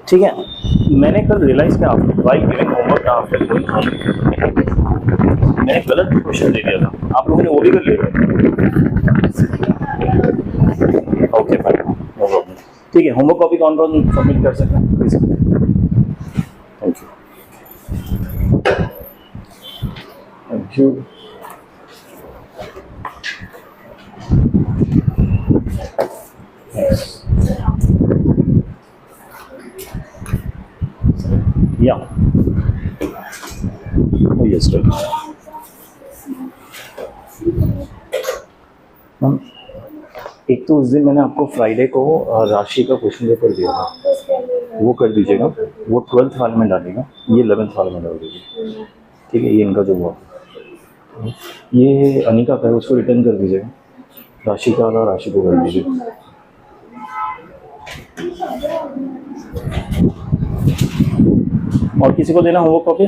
ठीक है, मैंने कल रियलाइज किया while giving homework after going home मैंने गलत क्वेश्चन दे दिया था, आप लोगों ने वो भी कर लिया। Okay fine, no problem. ठीक है, होमवर्क कॉपी कौन कौन सबमिट कर सकता है? Thank you. Yeah. Oh yes, right. एक तो उस दिन मैंने आपको फ्राइडे को राशि का क्वेश्चन पेपर दिया था, वो कर दीजिएगा, वो 12th वाले में डालेगा, ये 11th वाले में डाल दीजिए। ठीक है, ये इनका जो हुआ, ये अनिका का है, उसको रिटर्न कर दीजिएगा। राशि का वाला राशि को कर दीजिए। और किसी को देना होमवर्क कॉपी?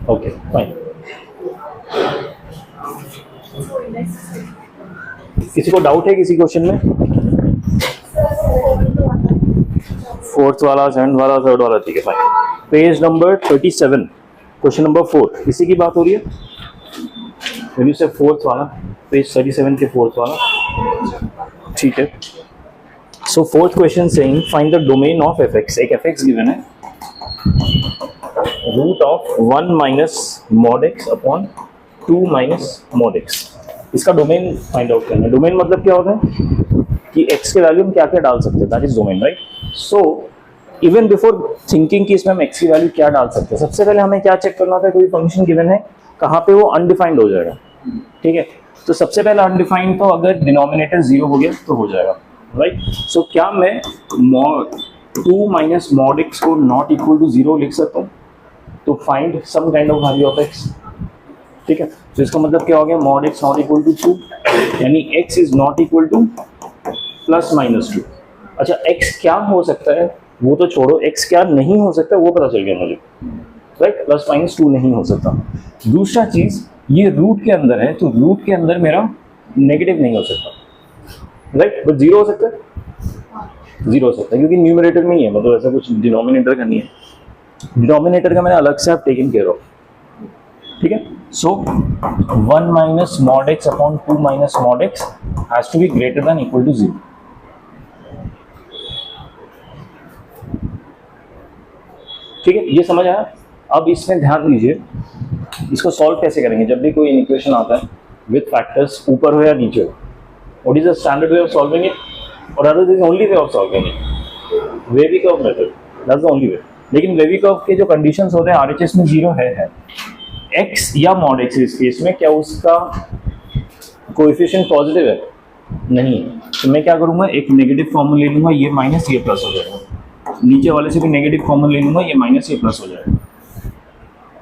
Okay fine. किसी को डाउट है किसी क्वेश्चन में? 4th वाला, 7th वाला, 3rd वाला? ठीक है fine. Page number 37, question number 4, इसी की बात हो रही है। When you say 4th वाला, पेज 37 के 4th वाला, ठीक है। So 4th question saying find the domain of fx। एक fx given है, root of 1 minus mod x upon 2 minus mod x. इसका डोमेन फाइंड आउट करना है। डोमेन मतलब क्या होता है कि x के वैल्यू हम क्या क्या डाल सकते हैं, that is domain, right. So even before thinking कि इसमें हम x की वैल्यू क्या डाल सकते हैं, सबसे पहले हमें क्या चेक करना था, कोई फंक्शन गिवन है, कहाँ पे वो अनडिफाइंड हो जाएगा। ठीक है, तो सबसे पहले अनडिफाइंड, तो अगर डिनोमिनेटर 0 हो गया तो हो जाएगा, राइट। सो क्या मैं मॉड 2 माइनस मॉड एक्स को नॉट इक्वल टू 0 लिख सकता हूँ? तो find some kind of value of x। ठीक है, तो इसका मतलब क्या हो गया, mod x not equal to 2, यानी x is not equal to plus minus 2। अच्छा, x क्या हो सकता है वो तो छोड़ो, x क्या नहीं हो सकता वो पता चल गया मुझे, राइट। प्लस माइनस 2 नहीं हो सकता। दूसरा चीज, ये रूट के अंदर है, तो रूट के अंदर मेरा नेगेटिव नहीं हो सकता, राइट, बट 0 हो सकता है। 0 हो सकता है क्योंकि न्यूमरेटर में ही है, मतलब ऐसा कुछ डिनोमिनेटर का नहीं है। डिनोमिनेटर का मैंने अलग से आप टेकन केयर ऑफ। ठीक है, so 1 minus mod x upon 2 minus mod x has to be greater than equal to 0। ठीक है, ये समझ आया। अब इसमें ध्यान दीजिए, इसको सॉल्व कैसे करेंगे। जब भी कोई इक्वेशन आता है विद फैक्टर्स ऊपर हो या नीचे हो, what is the standard way of solving it, और other is only way of solving it, wavy curve method, that's the only way. लेकिन वेवी कर्व के जो कंडीशंस होते हैं आरएचएस में 0 है x या मॉड x इस केस में, क्या उसका कोएफिशिएंट पॉजिटिव है? नहीं है, तो मैं क्या करूंगा, एक नेगेटिव कॉमन ले लूंगा, ये माइनस ये प्लस हो जाएगा। नीचे वाले से भी नेगेटिव कॉमन ले लूंगा, ये माइनस ये प्लस हो जाएगा।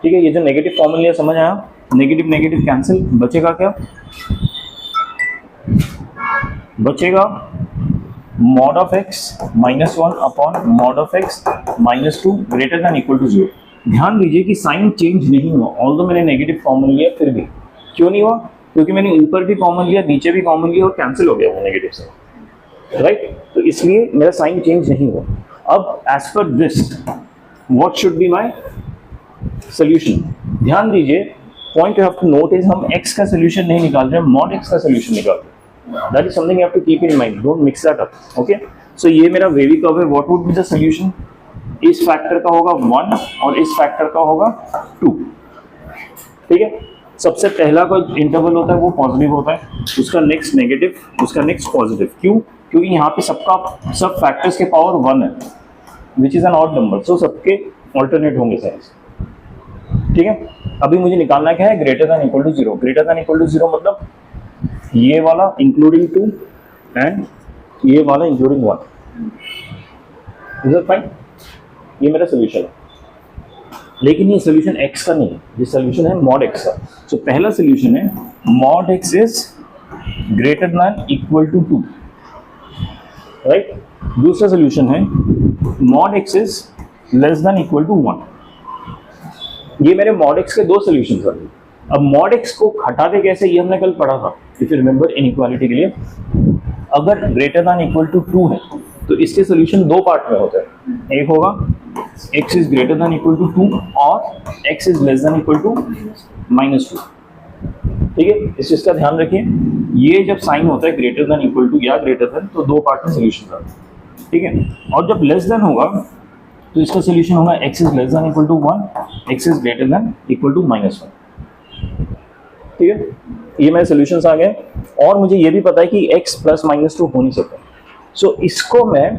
ठीक है, ये जो नेगेटिव कॉमन लिया, समझ आया? नेगेटिव नेगेटिव कैंसिल, बचेगा क्या? बचेगा mod of x minus 1 upon mod of x minus 2 greater than equal to 0। ध्यान दीजिए कि साइन चेंज नहीं हुआ, ऑल्दो मैंने नेगेटिव कॉमन लिया, फिर भी क्यों नहीं हुआ? क्योंकि मैंने ऊपर भी कॉमन लिया, नीचे भी कॉमन लिया और कैंसिल हो गया वो नेगेटिव से, राइट। तो इसलिए मेरा साइन चेंज नहीं हुआ। अब as per this what should be my solution? ध्यान दीजिए, point you have to note is हम x का सोल्यूशन नहीं निकाल रहे हैं, मॉड x का सोल्यूशन निकाल रहे हैं। That is something you have to keep in mind. Don't mix that up. Okay? So ये मेरा वेवी कर्व है. What would be the solution? इस फैक्टर का होगा 1 और इस फैक्टर का होगा 2. ठीक है? सबसे पहला कोई इंटरवल होता है वो पॉजिटिव होता है, उसका नेक्स्ट नेगेटिव, उसका नेक्स्ट पॉजिटिव। क्यों? क्योंकि यहाँ पे सब फैक्टर्स के पावर 1 है, which is an odd number, so सबके ऑल्टरनेट होंगे साइंस। ठीक है, अभी मुझे निकालना क्या है, greater than equal to 0। Greater than equal to 0 मतलब ये वाला इंक्लूडिंग 2 एंड ये वाला इंक्लूडिंग 1। Is that fine? ये मेरा सोल्यूशन है, लेकिन ये सोल्यूशन x का नहीं है, ये सोल्यूशन है मॉड x का। सो पहला सोल्यूशन है mod x is greater than equal to 2, right. दूसरा सोल्यूशन है mod x is less than equal to 1। ये मेरे मॉड x के दो सोल्यूशन थे। अब मॉड x को हटाते कैसे, ये हमने कल पढ़ा था, इफ यू रिमेंबर इनइक्वालिटी के लिए। अगर ग्रेटर देन इक्वल टू 2 है तो इसके सोल्यूशन दो पार्ट में होते हैं, एक होगा x is greater than equal to 2 और x is less than equal to -2। ठीक है, इस चीज का ध्यान रखिए, ये जब साइन होता है ग्रेटर देन इक्वल टू या ग्रेटर देन तो दो पार्ट में सोल्यूशन आता है। ठीक है, और जब लेस देन होगा तो इसका सोल्यूशन होगा x is less than equal to 1, x is greater than equal to -1। ठीक है, ये मेरे सॉल्यूशंस आ गए और मुझे ये भी पता है कि x प्लस -2 हो नहीं सकता। सो इसको मैं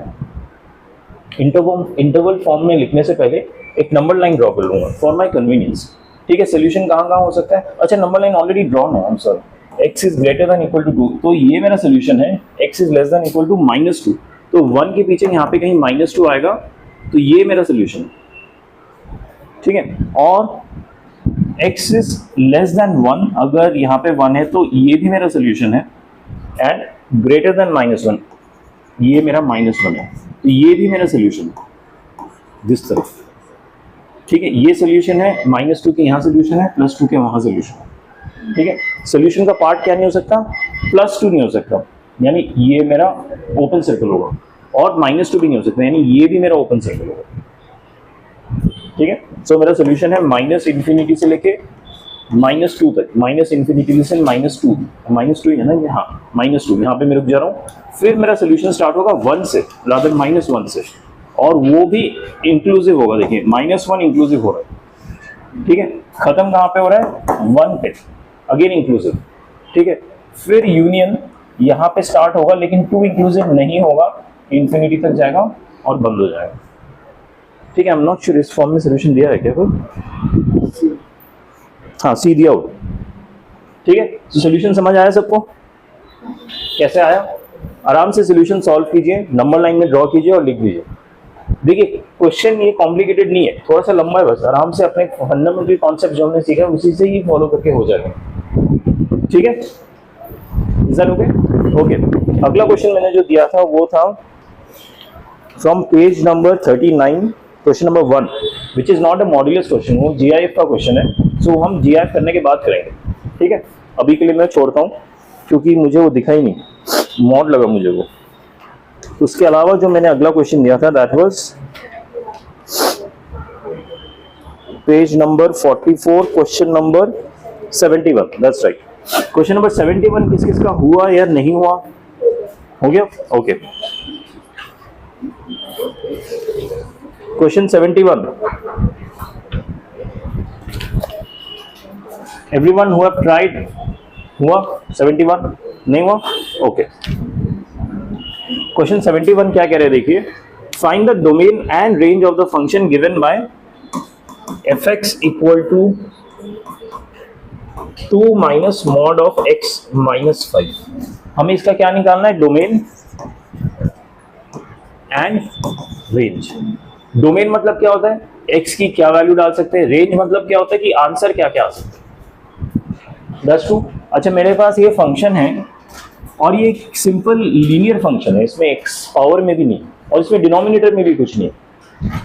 इंटरवल फॉर्म में लिखने से पहले एक नंबर लाइन ड्रॉ कर लूंगा फॉर माय कन्वीनियंस। ठीक है, सोल्यूशन कहाँ हो सकता है? अच्छा, नंबर लाइन ऑलरेडी ड्रॉन है, I am sorry. x is greater than equal to 2, तो ये मेरा सोल्यूशन है। x is less than equal to -2, तो 1 के पीछे यहाँ पे कहीं -2 आएगा, तो ये मेरा सोल्यूशन है। ठीक है, और x इज लेस देन 1, अगर यहाँ पे 1 है तो ये भी मेरा सोल्यूशन है। एंड ग्रेटर देन -1, ये मेरा -1 है, तो ये भी मेरा सोल्यूशन है दिस तरफ। ठीक है, ये सोल्यूशन है, -2 के यहाँ सोल्यूशन है, +2 के वहाँ सोल्यूशन है। ठीक है, सोल्यूशन का पार्ट क्या नहीं हो सकता? +2 नहीं हो सकता, यानी ये मेरा ओपन सर्कल होगा, और -2 भी नहीं हो सकता, यानी ये भी मेरा ओपन सर्कल होगा। ठीक है, सो मेरा सोल्यूशन है -∞ से लेके -2 तक, -∞ से -2 है ना ये, हाँ -2, यहाँ पे मैं रुक जा रहा हूँ। फिर मेरा सोल्यूशन स्टार्ट होगा 1 से, रादर -1 से, और वो भी इंक्लूसिव होगा। देखिए -1 इंक्लूसिव हो रहा है। ठीक है, खत्म कहाँ पे हो रहा है? 1 पे, अगेन इंक्लूसिव। ठीक है, फिर यूनियन यहाँ पे स्टार्ट होगा, लेकिन 2 इंक्लूसिव नहीं होगा, इन्फिनिटी तक जाएगा और बंद हो जाएगा। ठीक है, आई एम नॉट श्योर इस फॉर्म में सोल्यूशन दिया है क्या कोई? हाँ, सी दिया हो। ठीक है, तो सोल्यूशन समझ आया सबको? कैसे आया? आराम से सोल्यूशन सॉल्व कीजिए, नंबर लाइन में ड्रॉ कीजिए और लिख दीजिए। देखिए, क्वेश्चन ये कॉम्प्लिकेटेड नहीं है, थोड़ा सा लंबा है, बस आराम से अपने फंडामेंटल कॉन्सेप्ट जो हमने सीखा उसी से ही फॉलो करके हो जाएगा। ठीक है, इज दैट ओके? ओके, अगला क्वेश्चन मैंने जो दिया था वो था from page number 39, question number 1, which is not a modulus question, वो जीआईएफ का क्वेश्चन है। सो हम जीआईएफ करने के बाद करेंगे। ठीक है, अभी के लिए मैं छोड़ता हूँ क्योंकि मुझे वो दिखा ही नहीं, मॉड लगा मुझे वो। उसके अलावा जो मैंने अगला क्वेश्चन दिया था that was page number 44, question number 71, that's right. Question number 71 किस किस का हुआ या नहीं हुआ? हो गया? Okay, question 71, everyone who have tried? हुआ 71? नहीं हुआ? ओके, क्वेश्चन 71 क्या कह रहे हैं देखिए, find the domain and range of the function given by fx equal to 2 minus mod of x minus 5। हमें इसका क्या निकालना है? Domain and range. डोमेन मतलब क्या होता है? x की क्या वैल्यू डाल सकते हैं। रेंज मतलब क्या होता है कि आंसर क्या क्या आ सकते हैं। That's true. अच्छा, मेरे पास ये फंक्शन है और ये एक सिंपल लीनियर फंक्शन है, इसमें x पावर में भी नहीं और इसमें डिनोमिनेटर में भी कुछ नहीं।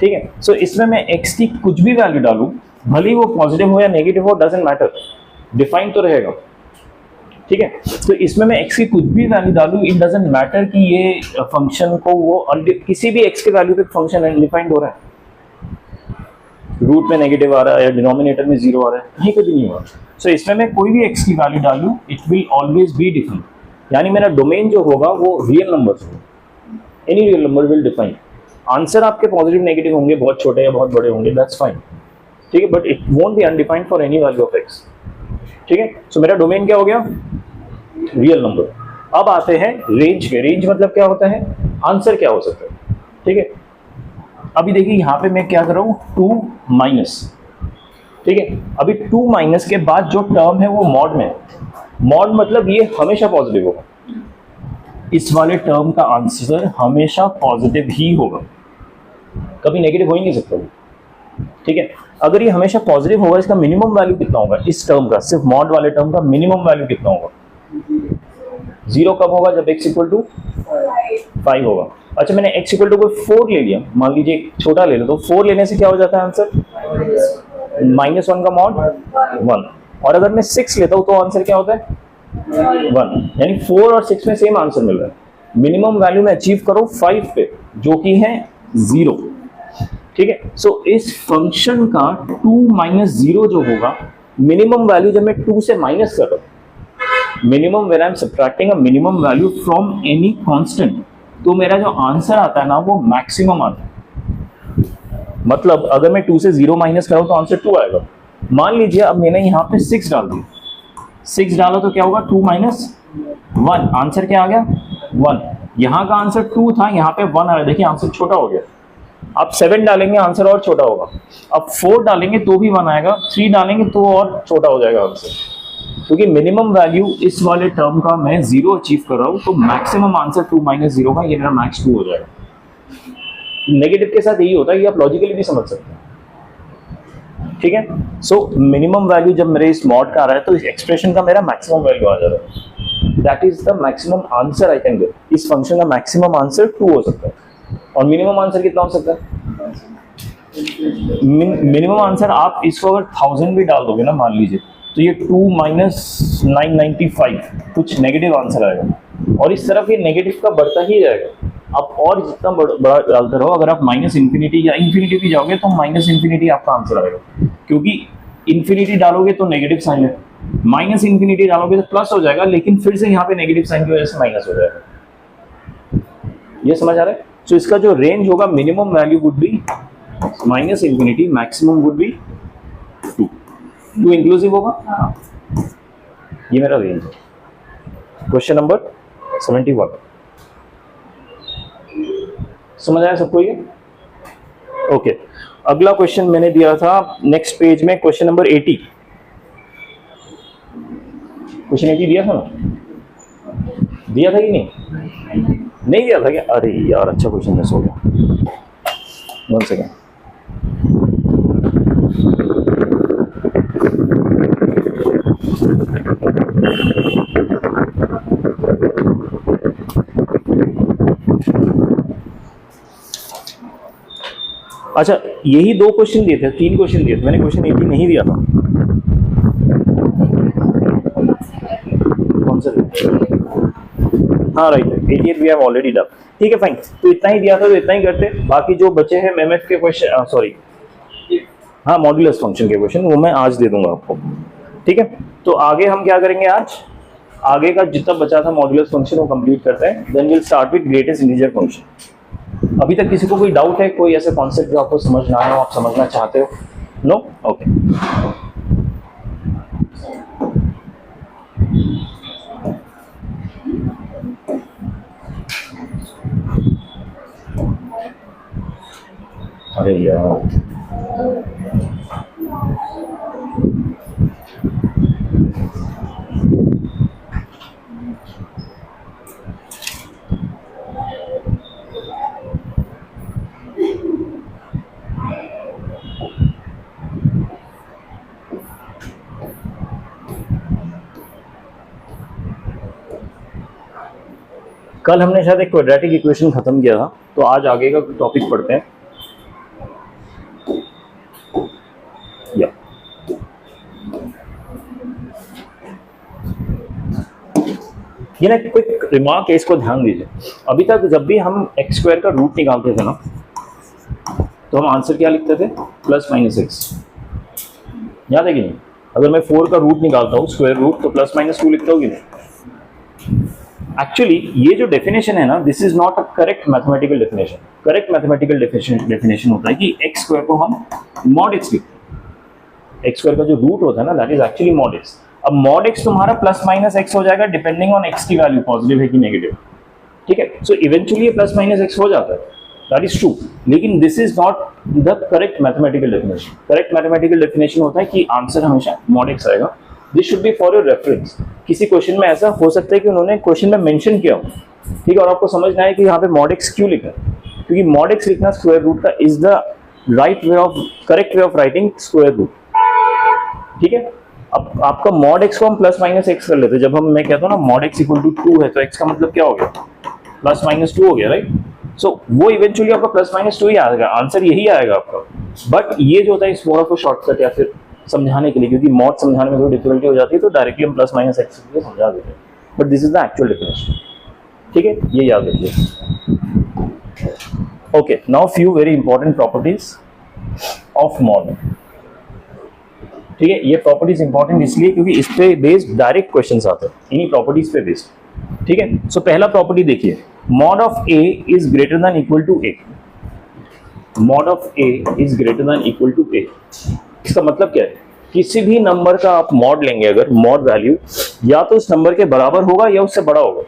ठीक है, सो इसमें मैं x की कुछ भी वैल्यू डालूं, भले ही वो पॉजिटिव हो या नेगेटिव हो, डजंट मैटर, डिफाइन तो रहेगा। ठीक है, तो इसमें मैं x की कुछ भी वैल्यू डालूं, इट डजंट मैटर कि ये फंक्शन को वो किसी भी x के वैल्यू पे फंक्शन अनडिफाइंड हो रहा है, रूट में नेगेटिव आ रहा है या डिनोमिनेटर में 0 आ रहा है, कहीं पे भी नहीं हुआ। सो इसमें मैं कोई भी x की वैल्यू डालूं, it will always be defined, यानी मेरा डोमेन जो होगा वो रियल नंबर्स होगा, any real number will define. Answer आपके पॉजिटिव नेगेटिव होंगे, बहुत छोटे या बहुत बड़े होंगे, दैट्स फाइन। ठीक है, but it won't be undefined for any value of x। ठीक है, सो मेरा डोमेन क्या हो गया? Real number. अब आते हैं रेंज पे। रेंज मतलब क्या होता है? आंसर क्या हो सकता है। ठीक है, अभी देखिए यहाँ पे मैं क्या कर रहा हूँ, 2 माइनस। ठीक है, अभी 2 माइनस के बाद जो टर्म है वो मॉड में, मॉड मतलब ये हमेशा पॉजिटिव होगा, इस वाले टर्म का आंसर हमेशा पॉजिटिव ही होगा, कभी नेगेटिव हो ही नहीं सकता। ठीक है, अगर ये हमेशा पॉजिटिव होगा, इसका मिनिमम वैल्यू कितना होगा इस टर्म का, सिर्फ मॉड वाले टर्म का मिनिमम वैल्यू कितना होगा? 0 कब होगा? जब x इक्वल टू 5 होगा। अच्छा, मैंने x इक्वल टू कोई 4 ले लिया, मान लीजिए छोटा ले लो, तो 4 लेने से क्या हो जाता है आंसर? -1 का मॉड 1, और अगर मैं 6 लेता हूँ तो आंसर क्या होता है? 1, यानी 4 और 6 में सेम आंसर मिल रहा है। मिनिमम वैल्यू में अचीव करो 5 पे, जो कि है 0। ठीक है, सो इस फंक्शन का 2 माइनस 0 जो होगा, मिनिमम वैल्यू जब मैं 2 से माइनस कर रहा हूं, minimum when I am subtracting a minimum value from any constant, तो मेरा जो आंसर आता है ना वो मैक्सिमम आता है। मतलब अगर मैं 2 से 0 माइनस कराऊं तो आंसर 2 आएगा। मान लीजिए अब मैंने यहाँ पे 6 डाल दिया, 6 डाला तो क्या होगा, 2 माइनस 1, आंसर क्या आ गया 1। यहाँ का आंसर 2 था, यहाँ पे 1 आ रहा है, देखिए आंसर छोटा हो गया। अब 7 डालेंगे आंसर और छोटा होगा, अब 4 डालेंगे तो भी 1 आएगा, 3 डालेंगे तो और छोटा हो जाएगा आंसर, क्योंकि मिनिमम वैल्यू इस वाले टर्म का मैं 0 अचीव कर रहा हूं, तो मैक्सिमम आंसर 2 माइनस 0 का, ये मेरा मैक्स 2 हो जाएगा। नेगेटिव के साथ यही होता है, ये आप लॉजिकली भी समझ सकते हैं। ठीक है, सो मिनिमम वैल्यू जब मेरे इस मॉड का आ रहा है तो इस एक्सप्रेशन का मेरा मैक्सिमम वैल्यू आ जा रहा है, that is the maximum answer I can get. इस फंक्शन का मैक्सिमम आंसर 2 हो सकता है, और मिनिमम आंसर कितना हो सकता है, मिनिमम आंसर आप इसको अगर 1000 भी डाल दोगे ना मान लीजिए, तो ये 2 माइनस 995 कुछ नेगेटिव आंसर आएगा, और इस तरफ ये नेगेटिव का बढ़ता ही जाएगा। आप और जितना बड़ा डालते रहो, अगर आप माइनस इन्फिनिटी या इन्फिनिटी भी जाओगे तो माइनस इन्फिनिटी आपका आंसर आएगा, क्योंकि इन्फिनिटी डालोगे तो नेगेटिव साइन है, माइनस इन्फिनिटी डालोगे तो प्लस हो जाएगा, लेकिन फिर से यहाँ पे नेगेटिव साइन की वजह से माइनस हो जाएगा। ये समझ आ रहा है? तो इसका जो रेंज होगा, minimum value would be minus infinity, maximum would be 2 inclusive होगा। हाँ, ये मेरा रेंज है। क्वेश्चन नंबर 71 समझ आया सबको ये? ओके, अगला क्वेश्चन मैंने दिया था नेक्स्ट पेज में, क्वेश्चन नंबर 80। क्वेश्चन 80 दिया था ना, दिया था कि नहीं दिया था क्या? अरे यार, अच्छा क्वेश्चन मिस हो गया, 1 सेकेंड। अच्छा, यही 2 क्वेश्चन दिए थे, 3 क्वेश्चन दिए थे मैंने, क्वेश्चन 80 नहीं दिया था। कौन सा? हाँ right, 88 we have already done. ठीक है फाइन, तो इतना ही दिया था तो इतना ही करते, बाकी जो बचे हैं एमएफ के क्वेश्चन, सॉरी हाँ मॉड्यूलस फंक्शन के क्वेश्चन, वो मैं आज दे दूंगा आपको। ठीक है, तो आगे हम क्या करेंगे, आज आगे का जितना बचा था मॉड्यूलस फंक्शन वो कंप्लीट करते हैं, then will start with greatest integer function. अभी तक किसी को कोई डाउट है, कोई ऐसे कॉन्सेप्ट जो आपको समझना है, आप समझना चाहते हो? नो? ओके। अरे यार, कल हमने शायद एक क्वाड्रेटिक इक्वेशन खत्म किया था, तो आज आगे का टॉपिक पढ़ते हैं। या ये ना क्विक रिमार्क है, इसको ध्यान दीजिए। अभी तक जब भी हम एक्स स्क्वायर का रूट निकालते थे ना, तो हम आंसर क्या लिखते थे, प्लस माइनस एक्स। याद है कि नहीं? अगर मैं 4 का रूट निकालता हूँ स्क्वायर रूट, तो प्लस माइनस 2 लिखता हूँ कि नहीं? एक्चुअली ये जो डेफिनेशन है ना, this is not a correct mathematical definition. Correct mathematical definition होता है कि एक्स स्क्वायर को हम मॉड एक्स लिखते हैं। एक्स स्क्वायर का जो रूट होता है ना, that is actually mod x. अब मॉड एक्स तुम्हारा प्लस माइनस एक्स हो जाएगा डिपेंडिंग ऑन एक्स की वैल्यू पॉजिटिव है कि नेगेटिव। ठीक है, सो इवेंचुअली ये प्लस माइनस एक्स हो जाता है, दैट इज ट्रू, लेकिन this is not the correct mathematical definition. Correct mathematical definition होता है कि आंसर हमेशा मॉड एक्स आएगा। This should be for your reference. किसी क्वेश्चन में ऐसा हो सकता है कि उन्होंने क्वेश्चन में मेंशन किया हो, ठीक है, और आपको समझना है कि यहाँ पे मॉड एक्स क्यों लिखा है, क्योंकि मॉड एक्स लिखना स्क्वायर रूट का is the right way of, correct way of writing square root. ठीक है, अब आपका मॉड एक्स को हम प्लस माइनस एक्स कर लेते हैं। जब मैं कहता हूँ ना मॉड एक्स इक्वल टू 2 है, तो एक्स का मतलब क्या हो गया, प्लस माइनस 2 हो गया, राइट? सो वो इवेंचुअली आपका प्लस माइनस 2 ही आएगा, आंसर यही आएगा आपका। बट ये जो होता है इस मोड ऑफ शॉर्टकट या फिर समझाने के लिए, क्योंकि मॉड समझाने में थोड़ी डिफिकल्टी हो जाती है, तो डायरेक्टली हम प्लस माइनस एक्स समझा देते हैं, but this is the actual definition. ठीक है, ये याद रखिए। Okay, now few very important properties of mod. ठीक है, ये प्रॉपर्टीज इंपॉर्टेंट इसलिए क्योंकि इस पे बेस्ड डायरेक्ट क्वेश्चंस आते हैं, इन्हीं प्रॉपर्टीज पे बेस्ड। ठीक है, सो पहला प्रॉपर्टी देखिए, mod of A is greater than equal to A. Mod of A is greater than equal to A. इसका मतलब क्या है, किसी भी नंबर का आप मॉड लेंगे, अगर मॉड वैल्यू या तो उस नंबर के बराबर होगा या उससे बड़ा होगा।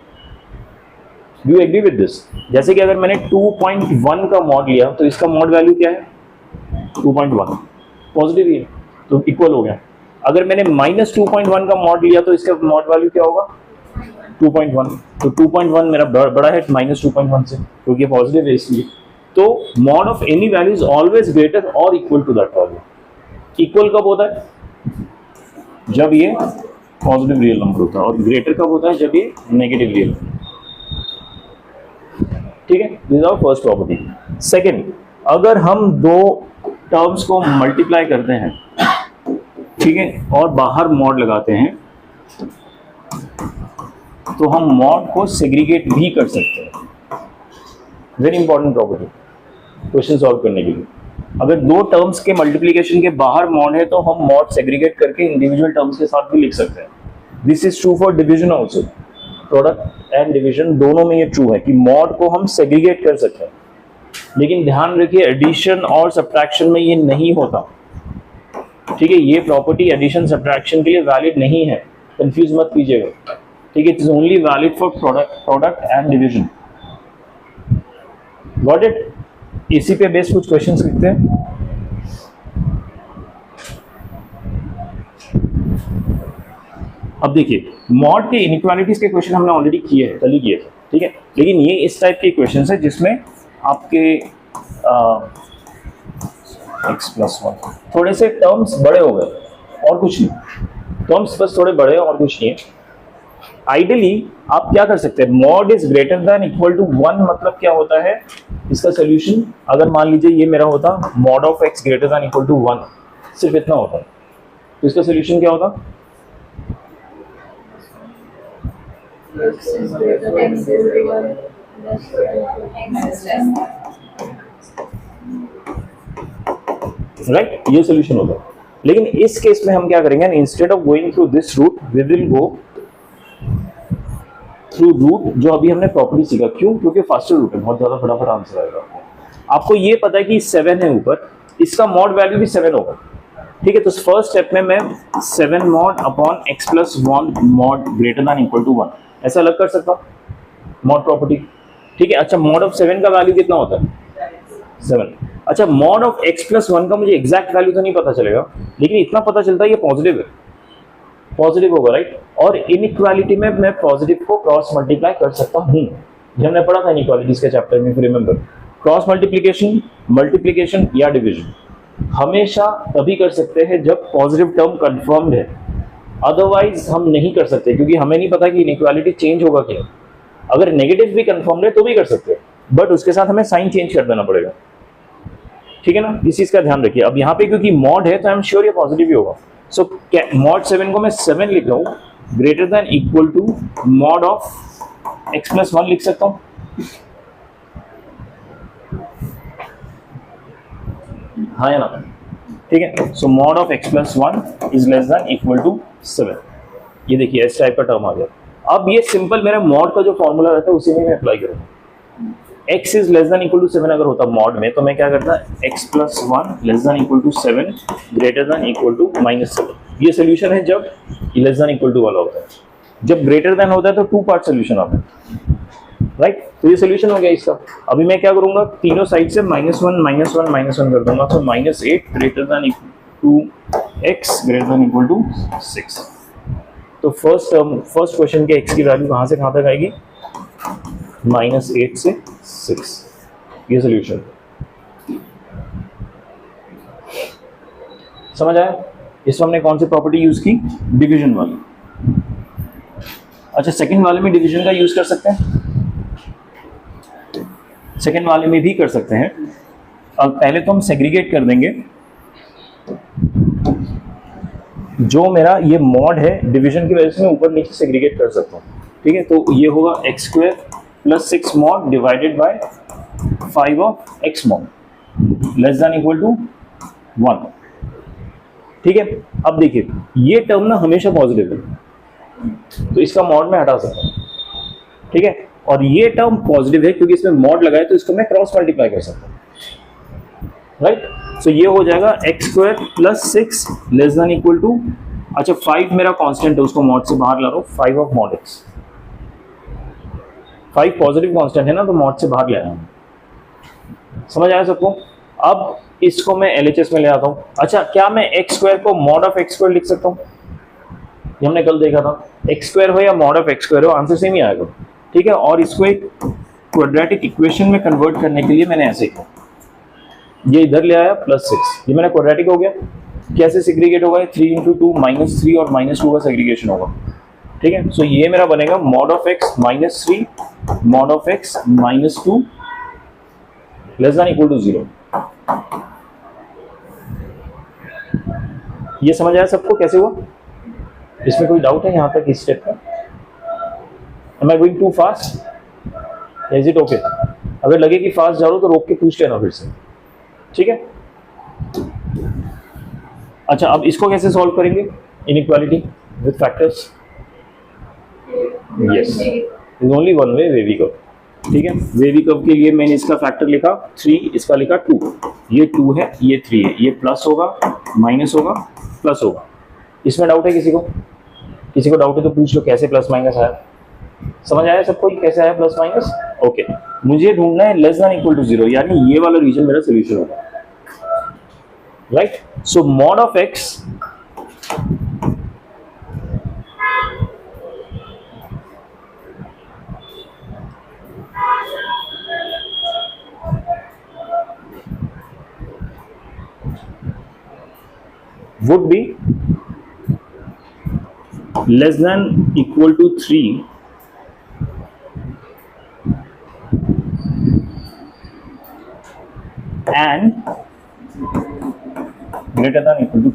Do you agree with this? जैसे कि अगर मैंने 2.1 का मॉड लिया तो इसका मॉड वैल्यू क्या है, 2.1, पॉजिटिव ही है तो इक्वल हो गया। अगर मैंने -2.1 का मॉड लिया तो इसका मॉड वैल्यू क्या होगा, 2.1, तो 2.1 मेरा बड़ा है -2.1 से क्योंकि पॉजिटिव है इसलिए। तो mod of any value is always greater और equal to that value. Equal कब होता है, जब ये पॉजिटिव रियल नंबर होता है, और ग्रेटर कब होता है, जब ये नेगेटिव रियल। ठीक है, this is our first property. Second, अगर हम दो टर्म्स को मल्टीप्लाई करते हैं, ठीक है, और बाहर मॉड लगाते हैं तो हम मॉड को सेग्रीगेट भी कर सकते हैं। Very important property question solve करने के लिए। अगर दो टर्म्स के मल्टीप्लिकेशन के बाहर मॉड है तो हम मॉड सेग्रीगेट करके इंडिविजुअल टर्म्स के साथ भी लिख सकते हैं। This is true for division also. Product and division दोनों में ये ट्रू है कि मॉड को हम सेग्रीगेट कर सकते हैं, लेकिन ध्यान रखिए एडिशन और सब्ट्रैक्शन में ये नहीं होता। ठीक है, ये प्रॉपर्टी एडिशन सब्ट्रैक्शन के लिए वैलिड नहीं है, कंफ्यूज मत कीजिएगा। ठीक है, it is only valid for product and division. Got it? इसी पे बेस्ड कुछ क्वेश्चंस लिखते हैं। अब देखिए, मॉड के इनइक्वालिटीज के क्वेश्चन हमने ऑलरेडी किए हैं, कल ही किए थे। ठीक है, लेकिन ये इस टाइप के क्वेश्चंस है जिसमें आपके x+1 थोड़े से टर्म्स बड़े हो गए और कुछ नहीं, टर्म्स बस थोड़े बड़े और कुछ नहीं है। आइडियली आप क्या कर सकते हैं, mod is greater than equal to 1 मतलब क्या होता है, इसका सोल्यूशन अगर मान लीजिए ये मेरा होता mod of x greater than equal to 1, सिर्फ इतना होता है, तो इसका सोल्यूशन क्या होता, राइट, ये सोल्यूशन होगा। लेकिन इस केस में हम क्या करेंगे, instead of going through this route we will go through route जो अभी हमने प्रॉपर्टी सीखा। क्यों? क्योंकि फास्टर रूट है, बहुत ज्यादा फटाफट आंसर आएगा। आपको ये पता है कि 7 है ऊपर, इसका मॉड वैल्यू भी 7 होगा। ठीक है, तो फर्स्ट स्टेप में मैं 7 mod upon x+1 mod greater than equal to 1 ऐसा अलग कर सकता हूँ मॉड प्रॉपर्टी। ठीक है, अच्छा मॉड ऑफ 7 का वैल्यू कितना होता है, 7। अच्छा मॉड ऑफ x+1 का मुझे एग्जैक्ट वैल्यू तो नहीं पता चलेगा, लेकिन इतना पता चलता है ये पॉजिटिव है, पॉजिटिव होगा, राइट। और इनइक्वालिटी में मैं पॉजिटिव को क्रॉस मल्टीप्लाई कर सकता हूँ, जो हमने पढ़ा था इनइक्वालिटीज के चैप्टर में, रिमेंबर। क्रॉस मल्टीप्लिकेशन, मल्टीप्लिकेशन या डिवीजन हमेशा तभी कर सकते हैं जब पॉजिटिव टर्म कंफर्म्ड है, अदरवाइज हम नहीं कर सकते, क्योंकि हमें नहीं पता कि इनइक्वालिटी चेंज होगा क्या। अगर नेगेटिव भी कंफर्म्ड है तो भी कर सकते हैं, बट उसके साथ हमें साइन चेंज कर देना पड़ेगा। ठीक है ना, इस चीज का ध्यान रखिए। अब यहाँ पे क्योंकि मॉड है तो आई एम श्योर ये पॉजिटिव ही होगा। सो मॉड 7 को मैं 7 लिख रहा हूँ, greater than equal to mod of x+1 लिख सकता हूँ। हाँ या ना? ठीक है, so mod of x+1 is less than equal to 7। ये देखिए इस टाइप का टर्म आ गया। अब ये सिंपल मेरा मॉड का जो फॉर्मूला रहता है उसी में मैं अप्लाई करूँगा। x is less than equal to 7 अगर होता मॉड में तो मैं क्या करता, x+1 less than equal to 7 greater than equal to -7। ये सोल्यूशन है जब लेस देन इक्वल टू वाला होता है। जब ग्रेटर देन होता है तो 2 पार्ट सोल्यूशन आता है, राइट। तो ये सोल्यूशन हो गया इसका। अभी मैं क्या करूंगा, तीनों साइड से -1 -1 -1 कर दूंगा, तो -8 greater than equal to x greater than equal to 6। तो फर्स्ट क्वेश्चन के x की वैल्यू कहाँ से कहाँ तक आएगी, -8 से 6। ये सोल्यूशन समझ आया। इसमें हमने कौन सी प्रॉपर्टी यूज की, डिवीजन वाली। अच्छा सेकंड वाले में डिवीजन का यूज कर सकते हैं, सेकंड वाले में भी कर सकते हैं। अब पहले तो हम सेग्रीगेट कर देंगे, जो मेरा ये मॉड है डिवीजन की वजह से मैं ऊपर नीचे सेग्रीगेट कर सकता हूँ। ठीक है, तो ये होगा x² plus 6 mod divided by 5 of x mod less than equal to 1। ठीक है, अब देखिए ये टर्म ना हमेशा पॉजिटिव है, तो इसका मॉड में हटा सकता हूं। ठीक है, और ये टर्म पॉजिटिव है क्योंकि इसमें मॉड लगा है, तो इसको मैं क्रॉस मल्टीप्लाई कर सकता हूं, राइट। सो ये हो जाएगा x square plus 6 less than equal to, अच्छा 5 मेरा कांस्टेंट है, उसको मॉड से बाहर ला रहा हूं, 5 of mod x. 5 positive constant है ना, तो मॉड से बाहर ले आया हूं। समझ आया सबको? अब इसको मैं LHS में ले आता हूं। अच्छा, क्या मैं एक्स स्क्वायर को मॉड ऑफ एक्स स्क्वायर लिख सकता हूं? ये हमने कल देखा था, एक्स स्क्वायर हो या मॉड ऑफ एक्स स्क्वायर हो, आंसर सेम ही आएगा। ठीक है, और इसको एक क्वाड्रेटिक इक्वेशन में कन्वर्ट करने के लिए मैंने ऐसे किया, ये इधर ले आया प्लस 6, ये मेरा क्वाड्रेटिक हो गया। कैसे सेग्रीगेट होगा? 3 इंटू 2 -3 और -2 का सेग्रीगेशन होगा। ठीक है, सो ये मेरा बनेगा mod of x -3 mod of x -2 less than equal to 0। ये समझ आया सबको कैसे हुआ? इसमें कोई डाउट है यहाँ तक इस स्टेप का? Am I going too fast? Is it okay? अगर लगे कि फास्ट जा रहा हो तो रोक के पूछ लेना फिर से। ठीक है, अच्छा अब इसको कैसे सॉल्व करेंगे? Inequality with factors. Yes, is only one way, wavy curve. ठीक है, वेवी कर्व के लिए मैंने इसका फैक्टर लिखा 3, इसका लिखा 2। ये 2 है, ये 3 है, ये प्लस होगा, माइनस होगा, प्लस होगा। इसमें डाउट है किसी को? किसी को डाउट है तो पूछ लो कैसे प्लस माइनस आया। समझ आया सबको कैसे आया प्लस माइनस? ओके, मुझे ढूंढना है लेस देन इक्वल टू 0, यानी ये वाला रीजन मेरा सोल्यूशन होगा, right. So mod of x would be less than equal to 3 and greater than equal to,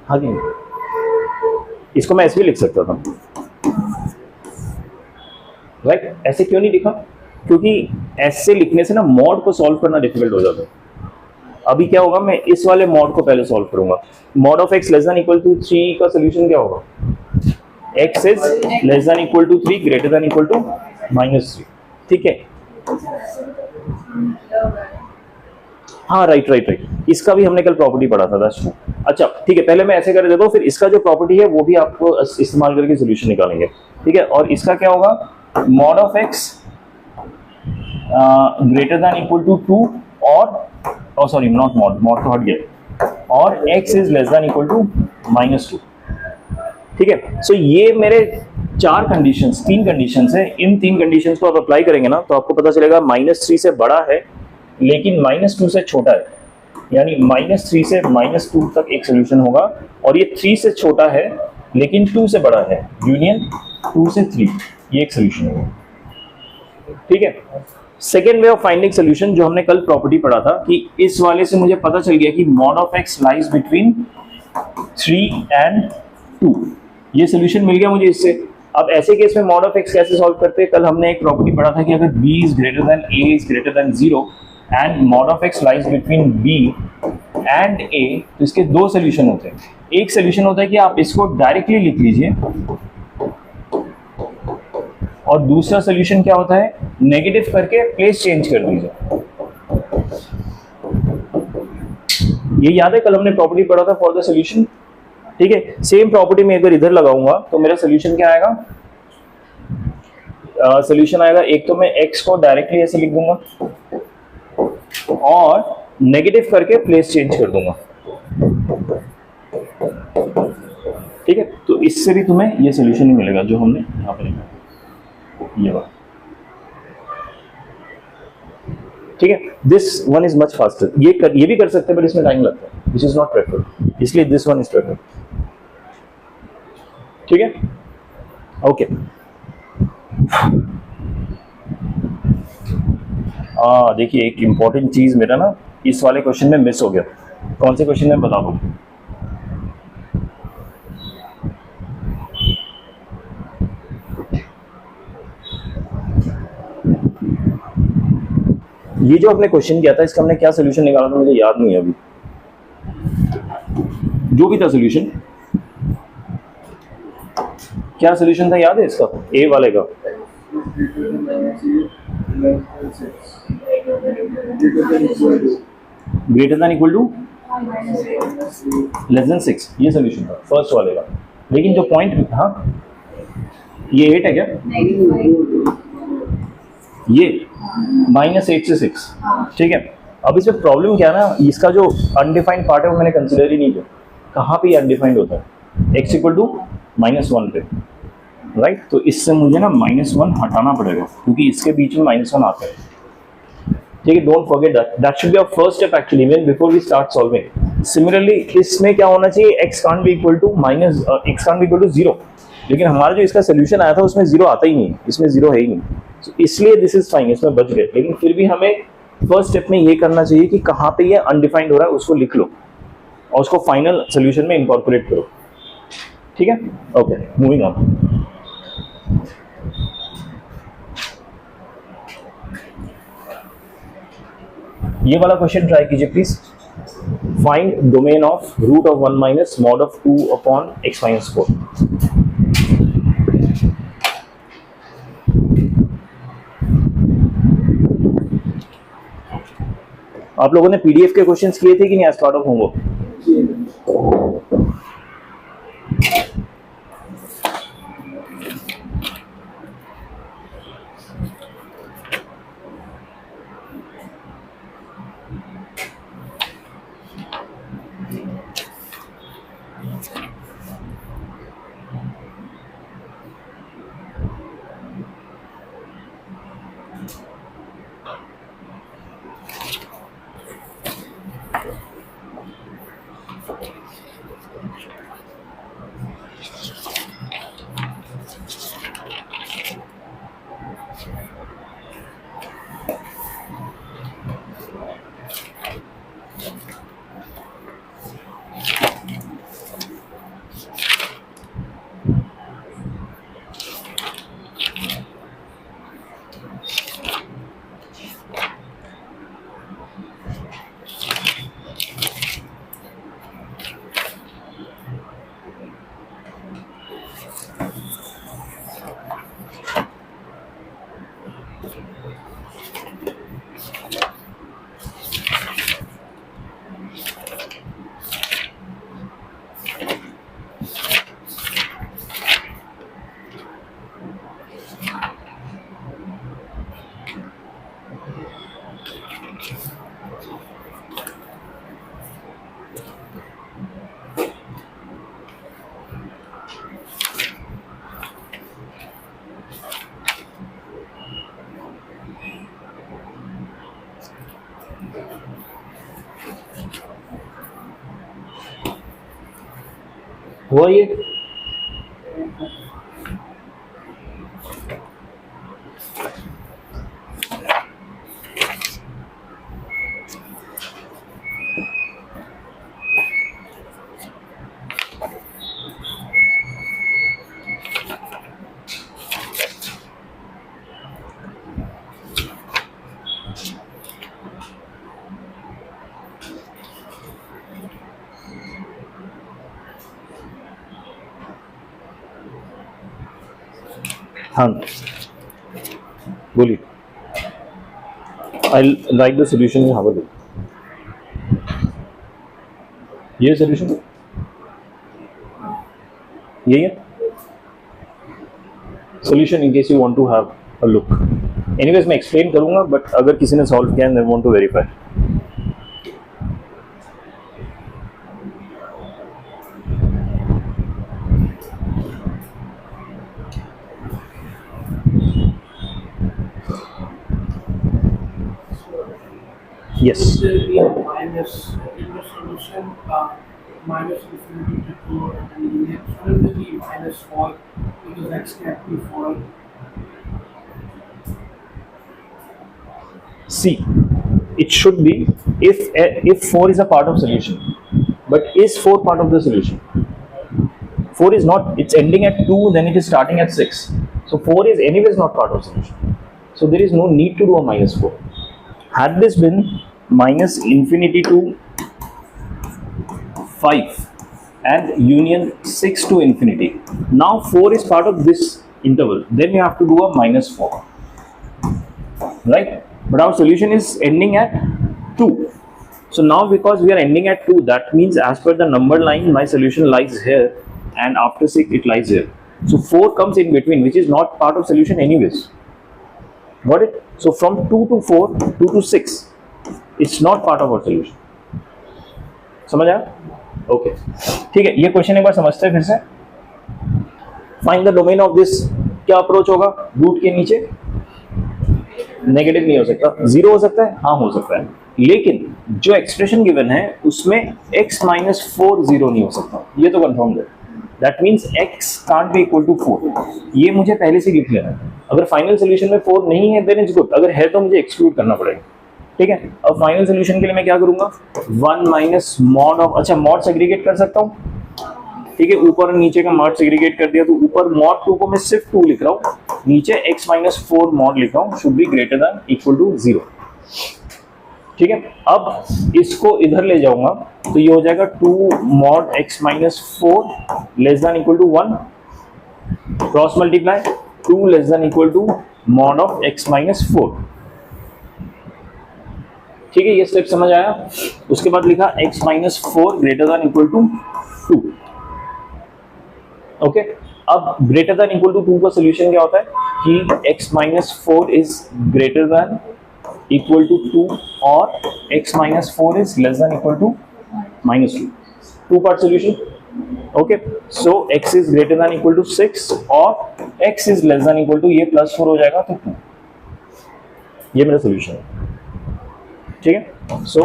हाँ जी, इसको मैं ऐसे भी लिख सकता था, राइट। ऐसे क्यों नहीं लिखा? क्योंकि ऐसे लिखने से ना मॉड को सॉल्व करना डिफिकल्ट हो जाता है। अभी क्या होगा, मैं इस वाले मॉड को पहले सॉल्व करूंगा। Mod of x less than equal to 3 का सोल्यूशन क्या होगा? X is less than equal to 3 greater than equal to -3। ठीक है, हाँ राइट, इसका भी हमने कल प्रॉपर्टी पढ़ा था, दैट्स ट्रू। अच्छा ठीक है, पहले मैं ऐसे कर देता हूँ, फिर इसका जो प्रॉपर्टी है वो भी आपको इस्तेमाल करके सोल्यूशन निकालेंगे। ठीक है, और इसका क्या होगा? Mod of x greater than equal to 2 और सॉरी नॉट मॉड तो हट गया, और x is less than equal to -2। ठीक है, सो ये मेरे 3 कंडीशंस है। इन 3 कंडीशंस को आप अप्लाई करेंगे ना तो आपको पता चलेगा -3 से बड़ा है लेकिन -2 से छोटा है, यानी -3 से -2 तक एक सोल्यूशन होगा, और ये 3 से छोटा है लेकिन 2 से बड़ा है, यूनियन 2 से 3, ये एक सोल्यूशन होगा। ठीक है, second way of finding solution जो हमने कल प्रॉपर्टी पढ़ा था कि इस वाले से मुझे पता चल गया कि mod of x lies between 3 and 2, ये सोल्यूशन मिल गया मुझे इससे। अब ऐसे केस में मॉड ऑफ एक्स कैसे सॉल्व करते हैं? कल हमने एक प्रॉपर्टी पढ़ा था कि अगर b is greater then a is greater than 0 and mod of x lies between b and a, तो इसके 2 सोल्यूशन होते हैं। एक सोल्यूशन होता है कि आप इसको डायरेक्टली लिख लीजिए, और दूसरा सोल्यूशन क्या होता है? नेगेटिव करके प्लेस चेंज कर दीजिए। ये याद है कल हमने प्रॉपर्टी पढ़ा था फॉर द सोल्यूशन। ठीक है, सेम प्रॉपर्टी में अगर इधर लगाऊंगा तो मेरा सोल्यूशन क्या आएगा? सोल्यूशन आएगा, एक तो मैं x को डायरेक्टली ऐसे लिख दूंगा और नेगेटिव करके प्लेस चेंज कर दूंगा। ठीक है, तो इससे भी तुम्हें ये सोल्यूशन ही मिलेगा जो हमने यहाँ पे लिखा, ये वाला। ठीक है, this one is much faster. ये भी कर सकते हैं बट इसमें टाइम लगता है, दिस इज नॉट प्रेफर्ड, इसलिए दिस वन इज प्रेफर्ड। ठीक है, ओके। देखिए एक इंपॉर्टेंट चीज मेरा ना इस वाले क्वेश्चन में मिस हो गया। कौन से क्वेश्चन में बता दो? ये जो आपने क्वेश्चन किया था इसका हमने क्या सोल्यूशन निकाला था मुझे याद नहीं है अभी, जो भी था सोल्यूशन, क्या सोल्यूशन था याद है इसका, ए वाले का? Greater than equal to less than 6, ये सोल्यूशन था फर्स्ट वाले का। लेकिन जो पॉइंट, हाँ ये 8 है क्या? ये -8 से 6, ठीक है। अब इसमें प्रॉब्लम क्या है ना, इसका जो अनडिफाइंड पार्ट है वो मैंने कंसिडर ही नहीं किया। कहाँ पे ये अनडिफाइंड होता है? x इक्वल टू -1 पे, राइट। तो इससे मुझे ना -1 हटाना पड़ेगा क्योंकि इसके बीच में -1 आता है, ठीक है। Don't forget that should be our first step actually when before we start solving. Similarly इसमें क्या होना चाहिए, x can't be equal to 0, लेकिन हमारा जो इसका सोल्यूशन आया था उसमें 0 आता ही नहीं, इसमें 0 है ही नहीं, तो इसलिए दिस इज फाइन, इसमें बच गए। लेकिन फिर भी हमें फर्स्ट स्टेप में ये करना चाहिए कि कहाँ पे ये अनडिफाइंड हो रहा है उसको लिख लो और उसको फाइनल सोल्यूशन में इंकॉर्पोरेट करो, ठीक है। Okay, moving on. ये वाला क्वेश्चन ट्राई कीजिए please. Find domain of root of 1 minus mod of 2 upon x minus 4। आप लोगों ने पीडीएफ के क्वेश्चंस किए थे कि नहीं एज पार्ट ऑफ होमवर्क? हुआ ये? हाँ बोलिए। I like the solution you have a look. ये सोल्यूशन यही है solution, in case you want to have a look. Anyways मैं एक्सप्लेन करूंगा, बट अगर किसी ने सॉल्व किया and want to verify. Yes. Minus in the solution minus infinity to 2 and it will be minus 4 because x can't be 4. See, it should be if 4 is a part of solution, but is 4 part of the solution? 4 is not. It's ending at 2, then it is starting at 6. So 4 is anyways not part of solution. So there is no need to do a minus 4. had this been minus infinity to 5 and union 6 to infinity, now 4 is part of this interval, then you have to do a minus 4, right? But our solution is ending at 2. So now because we are ending at 2, that means as per the number line my solution lies here and after 6 it lies here. So 4 comes in between, which is not part of solution anyways. Got it? So from 2 to 4, 2 to 6, it's not part of our solution. समझ आया? Okay, ठीक है, ये question एक बार समझते हैं फिर से. Find the domain of this. क्या अप्रोच होगा? रूट के नीचे नेगेटिव नहीं हो सकता, जीरो हो सकता है, हाँ हो सकता है, लेकिन जो एक्सप्रेशन गिवन है उसमें x माइनस 4 जीरो नहीं हो सकता, ये तो कंफर्म है. That means x can't be equal to 4. ये मुझे पहले से लिख लेना है. अगर फाइनल सोल्यूशन में 4 नहीं है देन इट्स गुड, अगर है तो मुझे एक्सक्लूड करना पड़ेगा. ठीक है, अब फाइनल सोल्यूशन के लिए मैं क्या करूंगा? 1 माइनस मॉड ऑफ, अच्छा मॉड सेग्रीगेट कर सकता हूँ. ठीक है, ऊपर और नीचे का मॉड सेग्रीगेट कर दिया, तो ऊपर मॉड 2 को मैं सिर्फ 2 लिख रहा हूँ, नीचे x माइनस 4 मॉड लिख रहा हूँ, should be greater than equal to 0. ठीक है, अब इसको इधर ले जाऊंगा तो ये हो जाएगा 2 mod x minus 4 less than equal to 1, cross multiply 2 less than equal to mod of x minus 4. ठीक है, ये स्टेप समझ आया. उसके बाद लिखा x minus 4 greater than equal to 2. Okay, अब ग्रेटर देन इक्वल टू 2 का सोल्यूशन क्या होता है कि x minus 4 is greater than equal to 2 और x minus 4 is less than equal to minus 2. 2 part solution. Okay, so x is greater than equal to 6 और x is less than equal to, ये plus 4 हो जाएगा तो 2. ये मेरा solution है. ठीक है, सो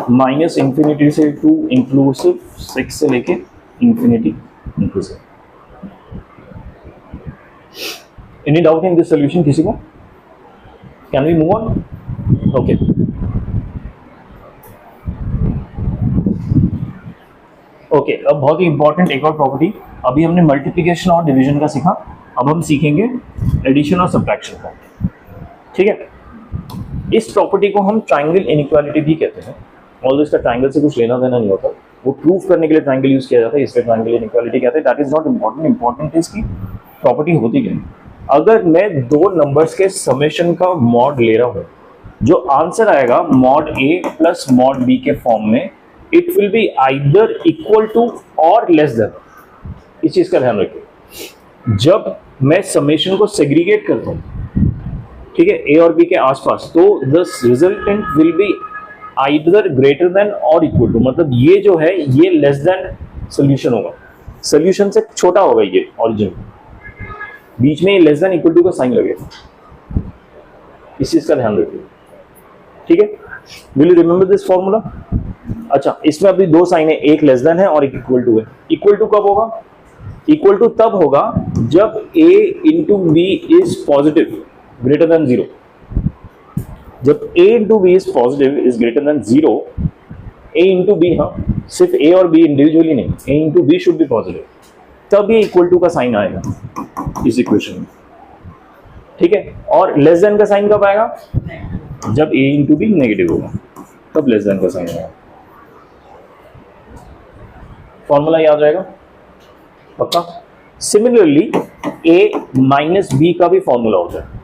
माइनस इंफिनिटी से 2 इंक्लूसिव, 6 से लेके infinity inclusive. Any doubt in this solution किसी को? Can we move on? Okay, okay, अब बहुत ही इंपॉर्टेंट एक और प्रॉपर्टी. अभी हमने मल्टीप्लिकेशन और डिवीजन का सीखा, अब हम सीखेंगे एडिशन और सब्ट्रैक्शन का. ठीक है, इस प्रॉपर्टी को हम ट्रायंगल इनइक्वालिटी भी कहते हैं. ऑल्दो इसका ट्रायंगल से कुछ लेना देना नहीं होता, वो प्रूफ करने के लिए ट्रायंगल यूज किया जाता है, इसलिए ट्रायंगल इनइक्वालिटी कहते हैं. That is not important. Important is की प्रॉपर्टी होती क्या है. अगर मैं दो नंबर्स के समेशन का मॉड ले रहा हूं, जो आंसर आएगा mod A plus mod B के फॉर्म में, it will be either equal to और लेस देन. इस चीज का ध्यान रखिए. जब मैं समेशन को सेग्रीगेट करता हूं, ठीक है, ए और बी के आसपास, तो the resultant will be either greater than और इक्वल टू, मतलब ये जो है ये लेस देन सोल्यूशन होगा, सोल्यूशन से छोटा होगा ये ओरिजिन, बीच में लेस देन इक्वल टू का साइन लगेगा. इस चीज का ध्यान रखिए. ठीक है, will you remember this formula? अच्छा, इसमें अभी दो साइन है, एक लेस देन है और एक इक्वल टू है. इक्वल टू कब होगा? इक्वल टू तब होगा जब a into B is positive greater than 0. जब a into B is positive is greater than 0, a into B, हाँ सिर्फ a और b इंडिविजुअली नहीं, a into B should be positive, तब ये इक्वल टू का साइन आएगा इस इक्वेशन में. ठीक है, और लेस देन का साइन कब आएगा? जब a इंटू बी नेगेटिव होगा, तब लेस देन का साइन आएगा. फॉर्मूला याद रहेगा पक्का? सिमिलरली a माइनस बी का भी फॉर्मूला होता है.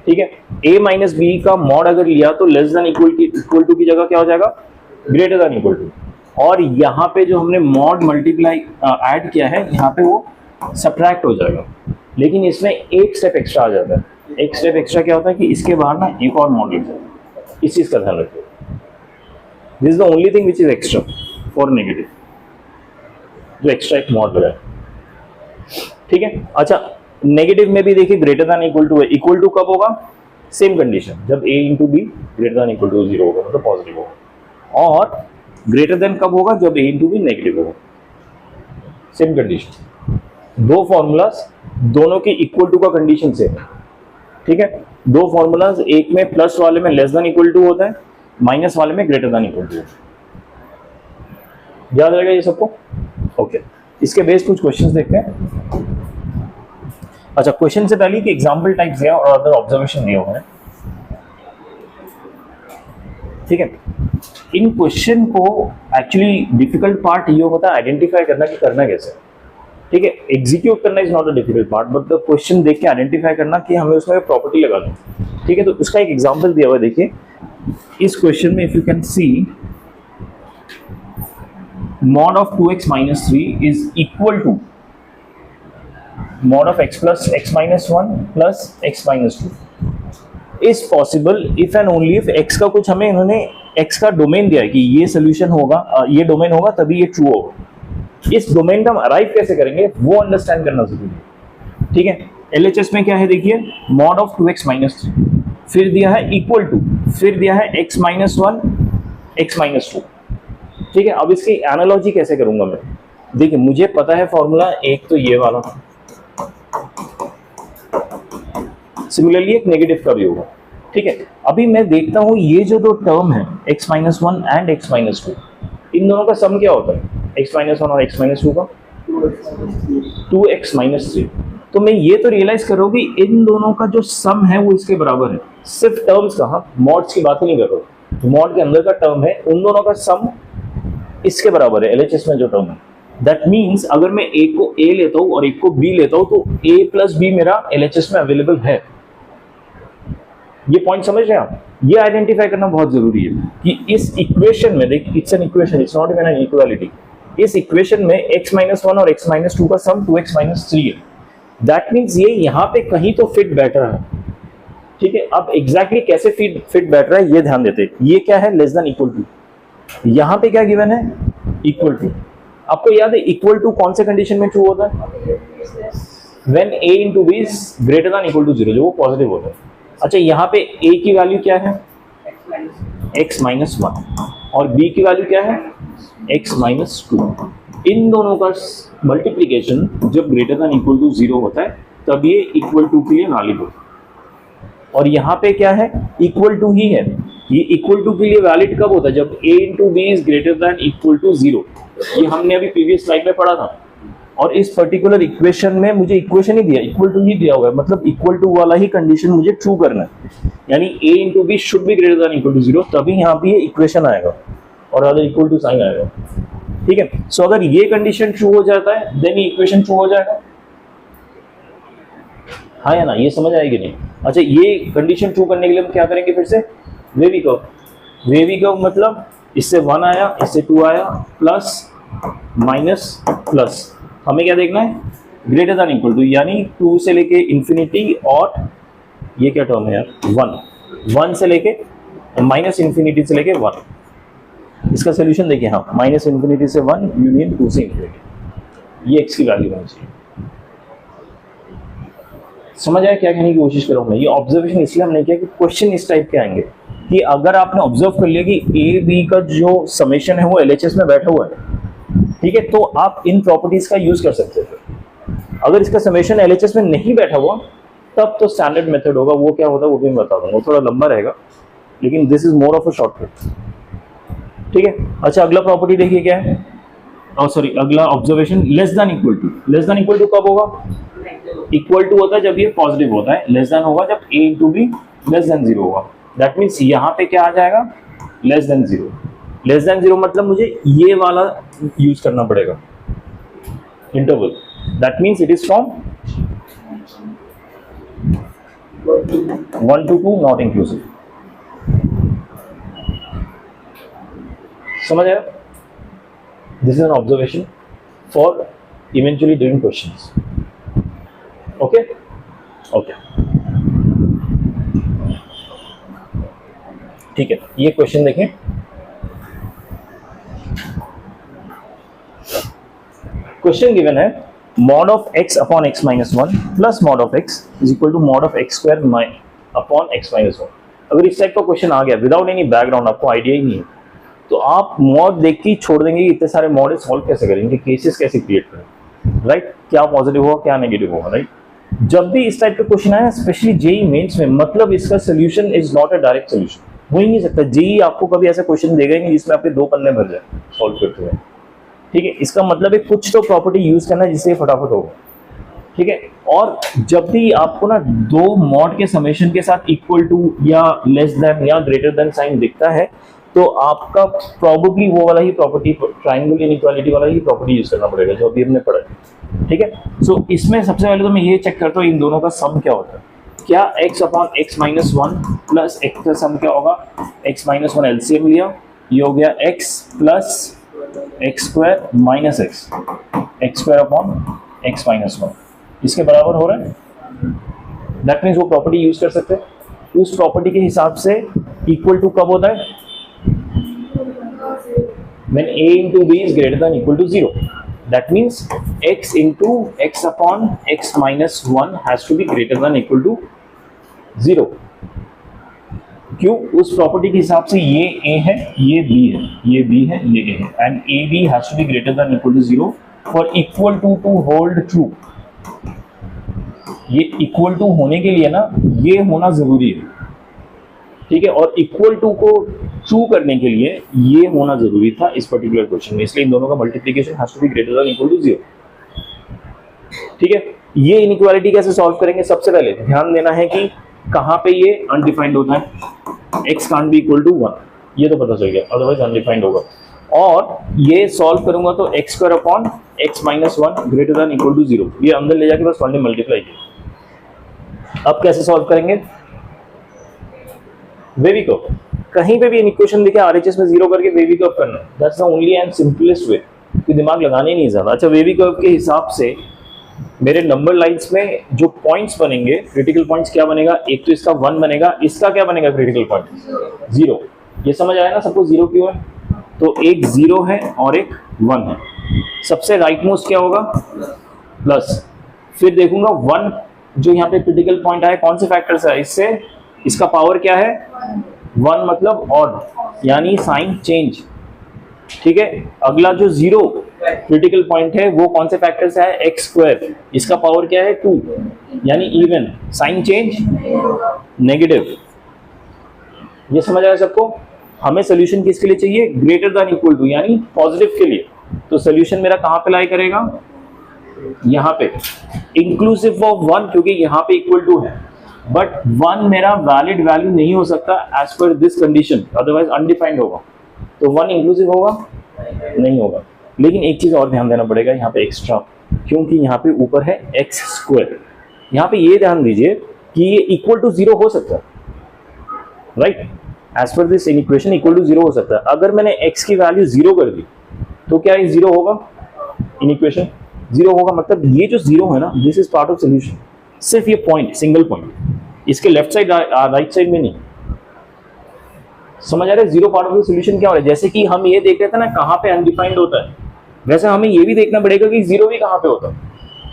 ठीक है, a माइनस बी का मॉड अगर लिया तो लेस देन इक्वल टू की जगह क्या हो जाएगा? Greater than equal to. और यहाँ पे जो हमने मॉड मल्टीप्लाई ऐड किया है, यहाँ पे वो सब्ट्रैक्ट हो जाएगा, लेकिन इसमें एक स्टेप एक्स्ट्रा आ जाता है. एक स्टेप एक्स्ट्रा क्या होता है कि इसके बाहर ना एक और मॉड लिख जाए. इस चीज का ध्यान रखिए. This is the only thing which is extra for negative, जो एक्स्ट्रा एक मॉड लगा है. ठीक है, अच्छा नेगेटिव में भी देखिए ग्रेटर देन इक्वल टू है. इक्वल टू कब होगा? सेम कंडीशन, जब a into B greater than equal to 0 होगा, मतलब पॉजिटिव होगा. और ग्रेटर देन कब होगा? जब a इंटू बी नेगेटिव होगा. Same condition. दो फॉर्मूलाज, दोनों की इक्वल टू का कंडीशन सेम है. ठीक है, दो फॉर्मूलाज, एक में प्लस वाले में लेस देन इक्वल टू होता है, माइनस वाले में ग्रेटर देन इक्वल टू होता है. याद रहेगा ये सबको? ओके, इसके बेस कुछ क्वेश्चंस देखते हैं. अच्छा, क्वेश्चन से पहले कि एग्जांपल टाइप दिया और अदर ऑब्जर्वेशन दिए हुए हैं. ठीक है। इन क्वेश्चन को एक्चुअली डिफिकल्ट पार्ट ये होता है आइडेंटिफाई करना कि करना कैसे, ठीक है। एग्जीक्यूट करना is not a difficult part, but the question देख के आइडेंटिफाई करना कि हमें उसमें प्रॉपर्टी लगा दूं, ठीक है। तो उसका एक एग्जांपल दिया हुआ है, देखिए इस क्वेश्चन में if you can see mod of 2x minus 3 is equal to mod of x plus x minus 1 plus x minus 2 is possible if and only if x का कुछ हमें इन्होंने x का डोमेन दिया है कि ये सोल्यूशन होगा, ये डोमेन होगा तभी ये ट्रू होगा। इस डोमेन का हम अराइव कैसे करेंगे वो अंडरस्टैंड करना जरूरी है, ठीक है। LHS में क्या है देखिए, mod of 2x minus 3, फिर दिया है इक्वल टू, फिर दिया है x minus 1 x minus 2, ठीक है। अब इसकी एनालॉजी कैसे करूंगा मैं, देखिए मुझे पता है फॉर्मूला, एक तो ये वाला, सिमिलरली एक नेगेटिव का भी होगा, ठीक है। अभी मैं देखता हूं ये जो दो टर्म है x minus 1 and x minus 2, इन दोनों का सम क्या होता है, x minus 1 और x minus 2 का 2x minus 3। तो मैं ये तो रियलाइज कर रहा हूं कि इन दोनों का जो सम है वो इसके बराबर है, सिर्फ टर्म्स का, हाँ मॉड्स की बात ही नहीं कर रहा हूं, मॉड के अंदर का टर्म है, उन दोनों का सम इसके बराबर है LHS में जो टर्म है। दैट मीन्स अगर मैं एक को A लेता हूं और एक को B लेता हूं तो A प्लस B मेरा LHS में अवेलेबल है। ये पॉइंट समझ रहे हैं आप, ये आइडेंटिफाई करना बहुत जरूरी है कि इस इक्वेशन में, देख it's an equation, it's not even an equality, इस इक्वेशन में x minus 1 और x minus 2 का सम 2x minus 3 है। दैट मीन्स ये यहाँ पे कहीं तो फिट बैठ रहा है, ठीक है। अब एग्जैक्टली कैसे फिट बैठ रहा है ये ध्यान देते हैं। ये क्या है, लेस देन इक्वल टू, यहां पे क्या गिवन है, इक्वल टू। आपको याद है इक्वल टू कौन से कंडीशन में ट्रू होता है, when a into b is greater than equal to 0, जो वो पॉजिटिव होता है। अच्छा यहाँ पे a की वैल्यू क्या है, x minus 1, और b की वैल्यू क्या है, x minus 2। इन दोनों का मल्टीप्लीकेशन जब ग्रेटर देन इक्वल टू 0 होता है तब ये इक्वल टू के लिए वैलिड होता है। और यहाँ पे क्या है, इक्वल टू ही है। ये इक्वल टू के लिए वैलिड कब होता है, जब a into b is greater than equal to 0। ये हमने अभी प्रीवियस स्लाइड में पढ़ा था। और इस पर्टिकुलर इक्वेशन में मुझे इक्वेशन ही दिया, इक्वल टू ही दिया हुआ है, मतलब इक्वल टू वाला ही कंडीशन मुझे ट्रू करना है, यानी a into b should be greater than equal to 0, तभी यहाँ पे ये इक्वेशन आएगा और अगर इक्वल टू साइन आएगा, ठीक है। सो अगर ये कंडीशन ट्रू हो जाता है देन ये इक्वेशन ट्रू हो जाएगा, हाँ या ना, ये समझ आएगी नहीं। अच्छा ये कंडीशन ट्रू करने के लिए हम क्या करेंगे, फिर से वेवी कर्व, वेवी कर्व मतलब इससे 1 आया, इससे 2 आया, प्लस माइनस प्लस, हमें क्या देखना है, ग्रेटर देन इक्वल टू, यानी 2 से लेके इंफिनिटी, और ये क्या टर्म है यार, 1 से लेके माइनस इंफिनिटी से लेके 1। इसका सोल्यूशन देखिए, हाँ माइनस इंफिनिटी से 1 यूनियन 2 से इंफिनिटी, ये x की वैल्यू होनी चाहिए। समझ आया क्या कहने की कोशिश कर रहा हूं मैं। ये ऑब्जर्वेशन इसलिए हमने किया कि क्वेश्चन इस टाइप के आएंगे कि अगर आपने ऑब्जर्व कर लिया कि ए बी का जो समेशन है वो LHS में बैठा हुआ है, ठीक है, तो आप इन प्रॉपर्टीज का यूज कर सकते थे। अगर इसका समेशन LHS में नहीं बैठा हुआ तब तो स्टैंडर्ड मेथड होगा, वो क्या होता है वो भी मैं बता दूंगा, वो थोड़ा लंबा रहेगा, लेकिन this is more of a shortcut, ठीक है। अच्छा अगला प्रॉपर्टी देखिए क्या है, सॉरी अगला observation, less than equal to. Less than equal to कब होगा, इक्वल टू होता है जब ये पॉजिटिव होता है, लेस देन होगा जब a into b less than 0 होगा। दैट मीन्स यहाँ पे क्या आ जाएगा, लेस देन 0। लेस देन 0 मतलब मुझे ये वाला यूज करना पड़ेगा interval, that means it is from 1 to 2 not inclusive. समझ आया, this is an observation for eventually doing questions, okay okay, ठीक है। ये क्वेश्चन देखें, क्वेश्चन गिवन है mod of x upon x minus 1 plus mod of x is equal to mod of x square upon x minus 1। अगर इस type का question आ गया without any background, आपको आइडिया ही नहीं है, तो आप मॉड देख के छोड़ देंगे कि इतने सारे मॉड सॉल्व कैसे करेंगे, केसेस कैसे क्रिएट करें, राइट, क्या पॉजिटिव होगा क्या नेगेटिव होगा, राइट। जब भी इस टाइप का क्वेश्चन आया स्पेशली जेई मेंस में, मतलब इसका solution is not a direct solution, हो ही नहीं सकता। जेई आपको कभी ऐसा क्वेश्चन देगा ही नहीं जिसमें आपके 2 पन्ने भर जाए सॉल्व करते हुए, ठीक है। इसका मतलब है कुछ तो प्रॉपर्टी यूज करना जिससे फटाफट होगा, ठीक है। और जब भी आपको ना 2 मॉड के समेशन के साथ इक्वल टू या लेस देन या ग्रेटर देन साइन दिखता है तो आपका प्रॉबेबली वो वाला ही प्रॉपर्टी, ट्राइंगल इनइक्वालिटी वाला ही प्रॉपर्टी यूज करना पड़ेगा जो अभी हमने पढ़ा है, ठीक है। सो इसमें सबसे पहले तो मैं ये चेक करता हूँ इन दोनों का सम क्या होता है। क्या x upon x minus one plus x का सम क्या होगा, x माइनस वन एलसीएम लिया, ये हो गया x plus x square minus x square upon x minus one, इसके बराबर हो रहा है। दैट मीन्स वो प्रॉपर्टी यूज कर सकते हैं। उस प्रॉपर्टी के हिसाब से इक्वल टू कब होता है, when a into b is greater than equal to 0. That means x into x upon x minus 1 has to be greater than equal to 0. क्यों? उस प्रॉपर्टी के हिसाब से ये a है, ये b है, ये b है, ये a है, and ab has to be greater than equal to 0 for equal to hold true. ये इक्वल टू होने के लिए ना ये होना जरूरी है, ठीक है, और इक्वल टू को ट्रू करने के लिए ये होना जरूरी था इस पर्टिकुलर क्वेश्चन में, इसलिए इन दोनों का multiplication has to be greater than equal to 0, ठीक है। ये इनइक्वालिटी कैसे सॉल्व करेंगे, सबसे पहले ध्यान देना है कि कहां पे ये अनडिफाइंड होता है, x can't be equal to 1, ये तो पता चल गया, अदरवाइज अनडिफाइंड होगा। और ये सॉल्व करूंगा तो x square upon x minus one greater than equal to 0, ये अंदर ले जाके बस 1 ने मल्टीप्लाई किया। अब कैसे सॉल्व करेंगे, वेवी कर्व, कहीं पे भी इक्वेशन लिखे आरएचएस में 0 करके वेवी कर्व करना, that's the only and simplest way, कि दिमाग लगाने नहीं ज्यादा। अच्छा, वेवी कर्व के हिसाब से मेरे नंबर लाइंस में जो पॉइंट्स बनेंगे, क्रिटिकल पॉइंट्स क्या बनेगा, एक तो इसका 1 बनेगा, इसका क्या बनेगा क्रिटिकल पॉइंट 0। ये समझ आया ना सबको 0 क्यों है, तो एक 0 है और एक 1 है। सबसे राइट मोस्ट क्या होगा, प्लस, फिर देखूंगा 1 जो यहाँ पे क्रिटिकल पॉइंट आया, कौन से फैक्टर्स है, इससे इसका पावर क्या है 1, मतलब ऑड, यानी साइन चेंज, ठीक है। अगला जो 0 क्रिटिकल पॉइंट है वो कौन से फैक्टर से है, एक्स स्क्वायर, इसका पावर क्या है 2, यानी इवन, साइन चेंज नेगेटिव। ये समझ आया सबको। हमें सोल्यूशन किसके लिए चाहिए, ग्रेटर देन इक्वल टू, यानी पॉजिटिव के लिए। तो सोल्यूशन मेरा कहां पे लाई करेगा, यहाँ पे, इंक्लूसिव ऑफ 1, क्योंकि यहाँ पे इक्वल टू है, बट 1 मेरा वैलिड वैल्यू नहीं हो सकता as per this condition, otherwise undefined होगा। तो 1 इंक्लूसिव होगा, नहीं होगा। लेकिन एक चीज और ध्यान देना पड़ेगा यहाँ पे एक्स्ट्रा, क्योंकि यहाँ पे ऊपर है एक्स स्क्वायर। यहाँ पे ये ध्यान दीजिए कि ये इक्वल टू 0 हो सकता है, right, as per this equation equal to 0 हो सकता है। अगर मैंने x की वैल्यू 0 कर दी तो क्या ये 0 होगा, इन इक्वेशन 0 होगा, मतलब ये जो 0 है ना, this is part of solution. सिर्फ ये पॉइंट, सिंगल पॉइंट, इसके लेफ्ट साइड राइट साइड में नहीं, समझ आ रहा है। 0 पार्ट ऑफ द सोल्यूशन क्या हो रहा है, जैसे कि हम ये देख रहे थे ना कहाँ पे अनडिफाइंड होता है, वैसे हमें ये भी देखना पड़ेगा कि 0 भी कहाँ पे होता है।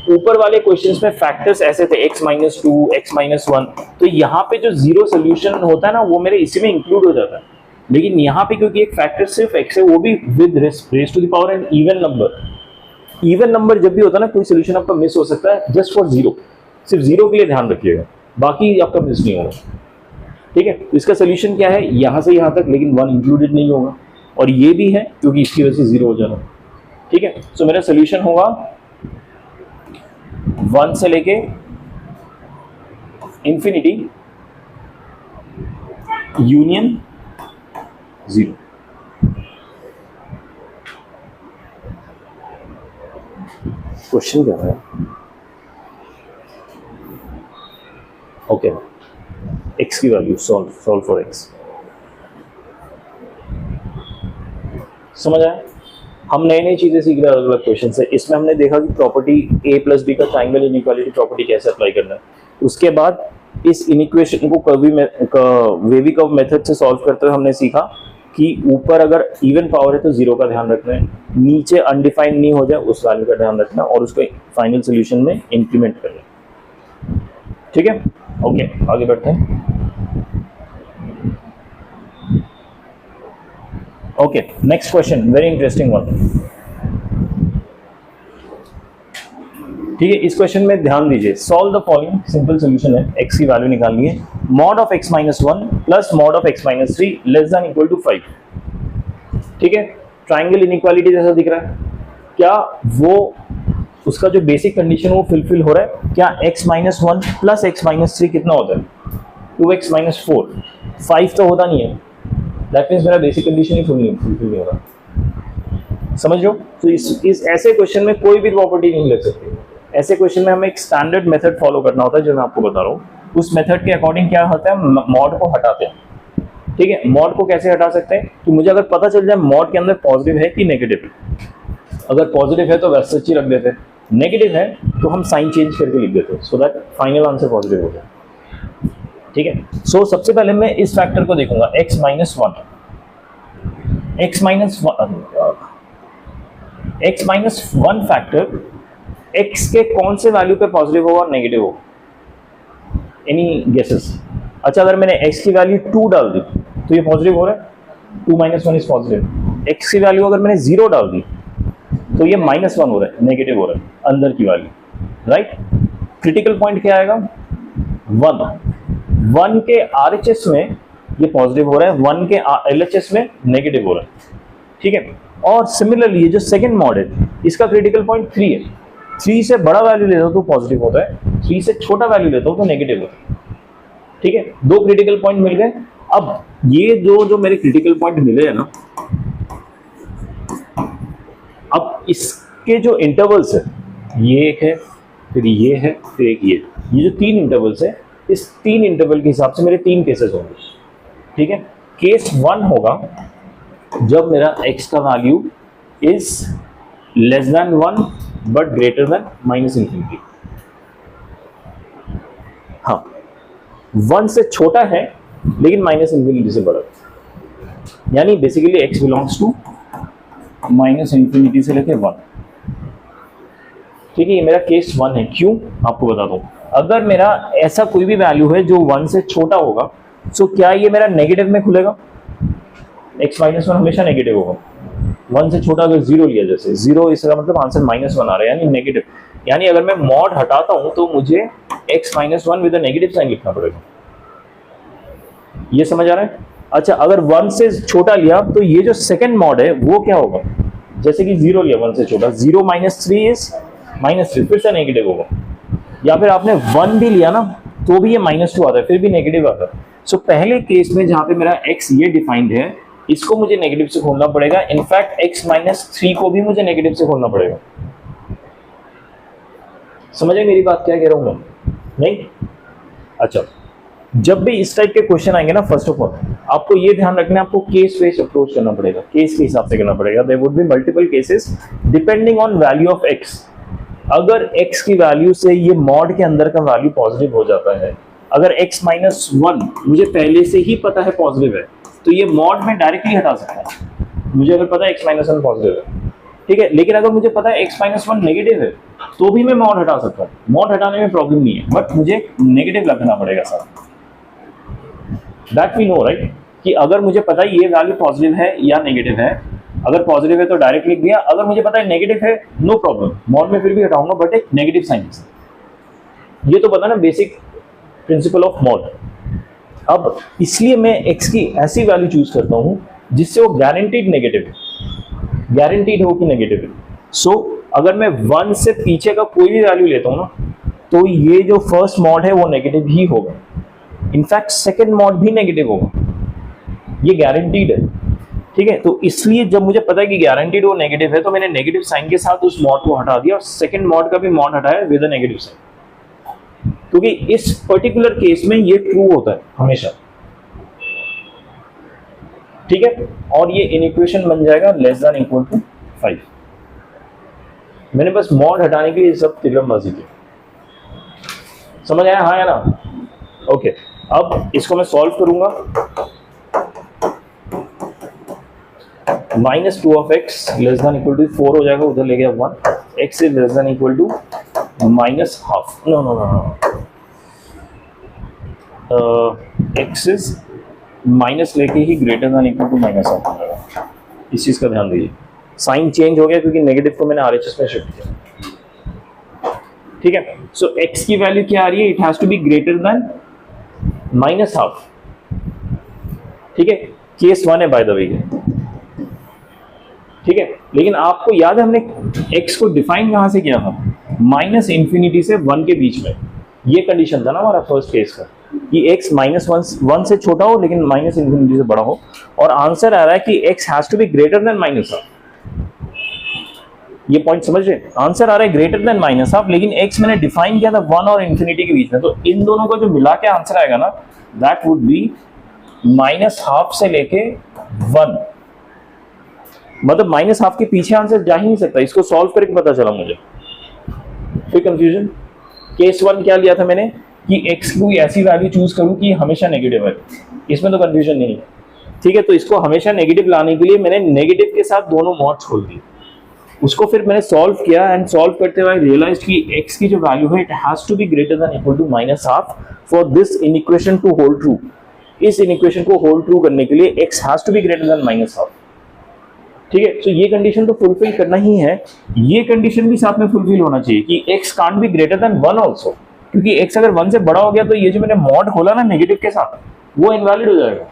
ऊपर वाले क्वेश्चंस में फैक्टर्स ऐसे थे x माइनस 2, x माइनस 1, तो यहाँ पे जो 0 सोल्यूशन होता है ना वो मेरे इसी में इंक्लूड हो जाता है। लेकिन यहाँ पे क्योंकि एक फैक्टर सिर्फ x है, वो भी with raise to the power an even number. Even number जब भी होता है ना, कोई सोल्यूशन आपका मिस हो सकता है जस्ट फॉर 0, सिर्फ 0 के लिए ध्यान रखिएगा, बाकी आपका मिस नहीं होगा, ठीक है। तो इसका सोल्यूशन क्या है, यहाँ से यहाँ तक, लेकिन 1 इंक्लूडेड नहीं होगा, और ये भी है क्योंकि इसकी वजह से 0 हो जाना, ठीक है। सो मेरा सोल्यूशन होगा 1 से लेके इंफिनिटी यूनियन 0। क्वेश्चन क्या है, ओके, x की वैल्यू सॉल्व फॉर x, समझ आया। हम नई नई चीजें सीख रहे हैं अलग अलग क्वेश्चन से। इसमें हमने देखा कि प्रॉपर्टी a प्लस बी का ट्राइंगल इनइक्वालिटी प्रॉपर्टी कैसे अप्लाई करना है। उसके बाद इस इनइक्वेशन को वेवी कर्व मेथड से सॉल्व करते हुए हमने सीखा कि ऊपर अगर इवन पावर है तो 0 का ध्यान रखना है, नीचे अनडिफाइंड नहीं हो जाए उस वैल्यू का ध्यान रखना, और उसको फाइनल सोल्यूशन में इंप्लीमेंट करना, ठीक है। ओके, आगे बढ़ते हैं। Okay, next question, very interesting one, ठीक है। इस क्वेश्चन में ध्यान दीजिए, solve the following, simple solution है, x की वैल्यू निकालनी है, mod of x minus 1 plus mod of x minus 3 less than equal to 5, ठीक है। ट्राइंगल इनइक्वालिटी जैसा दिख रहा है, क्या वो उसका जो बेसिक कंडीशन वो फुलफिल हो रहा है, क्या x minus 1 plus x minus 3 कितना होता है, 2x माइनस 4, 5 तो होता नहीं है, दैट मीन्स मेरा बेसिक कंडीशन ही फुलफिल नहीं होगा। समझ लो। तो इस ऐसे क्वेश्चन में कोई भी प्रॉपर्टी नहीं लग सकती। ऐसे क्वेश्चन में हमें एक स्टैंडर्ड मेथड फॉलो करना होता है जो मैं आपको बता रहा हूँ। उस मेथड के अकॉर्डिंग क्या होता है, मॉड को हटाते हैं। ठीक है, मॉड को कैसे हटा सकते हैं, तो मुझे अगर पता चल जाए मॉड के अंदर पॉजिटिव है कि नेगेटिव है। अगर पॉजिटिव है तो वैसे सच्ची रख देते हैं, नेगेटिव है तो हम साइन चेंज करके लिख देते हैं, so that final answer positive हो जाए। ठीक है, सो सबसे पहले मैं इस फैक्टर को देखूंगा x minus one factor x के कौन से वैल्यू पे पॉजिटिव होगा और नेगेटिव होगा, एनी गेसेस। अच्छा, अगर मैंने x की वैल्यू 2 डाल दी तो ये पॉजिटिव हो रहा है, 2 minus one is positive. x की वैल्यू अगर मैंने 0 डाल दी तो ये -1 हो रहा है, नेगेटिव हो रहा है अंदर की वैल्यू, राइट। क्रिटिकल पॉइंट क्या आएगा, 1 के RHS में ये पॉजिटिव हो रहा है, 1 के LHS में नेगेटिव हो रहा है। ठीक है, और सिमिलरली ये जो सेकंड मॉड है इसका क्रिटिकल पॉइंट 3 है। 3 से बड़ा वैल्यू लेता हूं तो पॉजिटिव होता है, 3 से छोटा वैल्यू लेता हूं तो नेगेटिव होता है। ठीक है, 2 क्रिटिकल पॉइंट मिल गए। अब ये जो मेरे क्रिटिकल पॉइंट मिले हैं ना, अब इसके जो इंटरवल्स है, ये एक है, फिर ये है, फिर एक ये जो 3 इंटरवल्स है, इस 3 इंटरवल के हिसाब से मेरे 3 केसेस होंगे। ठीक है, केस 1 होगा जब मेरा x का value is less then 1 but greater than -∞। हाँ, 1 से छोटा है लेकिन -∞ से बड़ा, यानी बेसिकली x बिलोंग्स टू -∞ से लेके 1। ठीक है, ये मेरा केस 1 है। क्यों, आपको बता दूं, अगर मेरा ऐसा कोई भी वैल्यू है जो 1 से छोटा होगा, तो क्या ये मेरा नेगेटिव में खुलेगा, x माइनस 1 हमेशा नेगेटिव होगा। 1 से छोटा अगर 0 लिया, जैसे 0, इसका मतलब आंसर -1 आ रहा है, यानी नेगेटिव। यानी अगर मैं मॉड हटाता हूं तो मुझे x minus 1 with a negative sign लिखना पड़ेगा। ये समझ आ रहा है। अच्छा, अगर 1 से छोटा लिया तो ये जो सेकंड मॉड है वो क्या होगा, जैसे कि 0 लिया 1 से छोटा, 0 माइनस 3 इज -3, फिर से नेगेटिव होगा। या फिर आपने 1 भी लिया ना तो भी ये -2 आता है, फिर भी नेगेटिव आता है। सो पहले केस में जहां पे मेरा x ये डिफाइंड है, इसको मुझे नेगेटिव से खोलना पड़ेगा। इनफैक्ट x माइनस 3 को भी मुझे नेगेटिव से खोलना पड़ेगा। समझे मेरी बात क्या कह रहा हूं मैं, नहीं? अच्छा, जब भी इस टाइप के क्वेश्चन आएंगे ना, फर्स्ट ऑफ ऑल आपको ये ध्यान रखना है, आपको केस बेस्ड अप्रोच करना पड़ेगा, केस के हिसाब से करना पड़ेगा। There would be multiple cases depending on value of x। अगर x की वैल्यू से ये मॉड के अंदर का वैल्यू पॉजिटिव हो जाता है, अगर x माइनस 1 मुझे पहले से ही पता है पॉजिटिव है, तो ये मॉड में डायरेक्टली हटा सकता है, मुझे अगर पता है x माइनस 1 पॉजिटिव है। ठीक है, लेकिन अगर मुझे पता है x माइनस 1 नेगेटिव है तो भी मैं मॉड हटा सकता हूँ, मॉड हटाने में प्रॉब्लम नहीं है, बट मुझे नेगेटिव लगना पड़ेगा sir. That we know right, कि अगर मुझे पता है ये वैल्यू पॉजिटिव है या नेगेटिव है, अगर पॉजिटिव है तो डायरेक्ट लिख दिया, अगर मुझे पता है नेगेटिव है नो प्रॉब्लम, मॉड में फिर भी हटाऊंगा बट एक नेगेटिव साइन। ये तो पता ना बेसिक प्रिंसिपल ऑफ मॉड। अब इसलिए मैं x की ऐसी वैल्यू चूज करता हूं जिससे वो गारंटीड नेगेटिव है, गारंटीड हो कि नेगेटिव है। सो अगर मैं 1 से पीछे का कोई भी वैल्यू लेता हूं ना, तो ये जो फर्स्ट मॉड है वो नेगेटिव ही होगा, इनफैक्ट सेकंड मॉड भी नेगेटिव होगा, ये गारंटीड है। ठीक है, तो इसलिए जब मुझे पता है कि गारंटीड वो नेगेटिव है, तो मैंने नेगेटिव साइन के साथ उस मॉड को हटा दिया और सेकंड मॉड का भी मॉड हटाया विद अ नेगेटिव साइन, क्योंकि इस पर्टिकुलर केस में ये ट्रू होता है हमेशा। ठीक है, और ये इनइक्वेशन बन जाएगा लेस देन इक्वल टू 5। मैंने बस मॉड हटाने के लिए सब तिलमबाजी की, समझ आया हाँ या ना? ओके, अब इसको मैं सॉल्व करूंगा। -2 of x less than equal to 4 हो जाएगा, उधर ले गया 1, x is less than equal to -12, no x is minus लेके ही ग्रेटर देन इक्वल टू -12 हो जाएगा। इस चीज का ध्यान दीजिए, साइन चेंज हो गया क्योंकि नेगेटिव को मैंने RHS में शिफ्ट किया। ठीक है, सो x की वैल्यू क्या आ रही है, it has to be greater than -12। ठीक है, केस 1 है बाय द वे। ठीक है, लेकिन आपको याद है हमने x को डिफाइन कहां से किया था, -∞ से 1 के बीच में। ये कंडीशन था ना हमारा फर्स्ट केस का। कि x -1 से छोटा हो लेकिन माइनस इन्फिनिटी से बड़ा हो, और आंसर आ रहा है कि x has to be greater than -1/2। ये पॉइंट समझ रहे हैं? आंसर आ रहा है ग्रेटर देन -1/2, लेकिन x मैंने डिफाइन किया था 1 और इन्फिनिटी के बीच में, तो इन दोनों को जो मिला के आंसर आएगा ना, दैट वुड बी -1/2 से लेके 1। मतलब -1/2 के पीछे आंसर जा ही नहीं सकता। इसको सॉल्व करके पता चला मुझे। फिर कंफ्यूजन। केस 1 क्या लिया था मैंने कि x की कोई ऐसी वैल्यू चूज करूं कि हमेशा नेगेटिव है। इसमें तो कंफ्यूजन नहीं है, ठीक है। तो इसको हमेशा नेगेटिव लाने के लिए मैंने नेगेटिव के साथ दोनों मॉड छोड़ दिए। उसको फिर मैंने सॉल्व किया, एंड सॉल्व करते हुए रियलाइज कि x की जो वैल्यू है it has to be greater than equal to -1/2 for this inequation to hold true. इस इनइक्वेशन को होल्ड ट्रू करने के लिए x has to be greater than -1/2, ठीक है। तो ये कंडीशन तो फुलफिल करना ही है। ये कंडीशन भी साथ में फुलफिल होना चाहिए कि x can't B greater then 1 also, क्योंकि x अगर 1 से बड़ा हो गया तो ये जो मैंने मॉड खोला ना नेगेटिव के साथ, वो इनवैलिड हो जाएगा,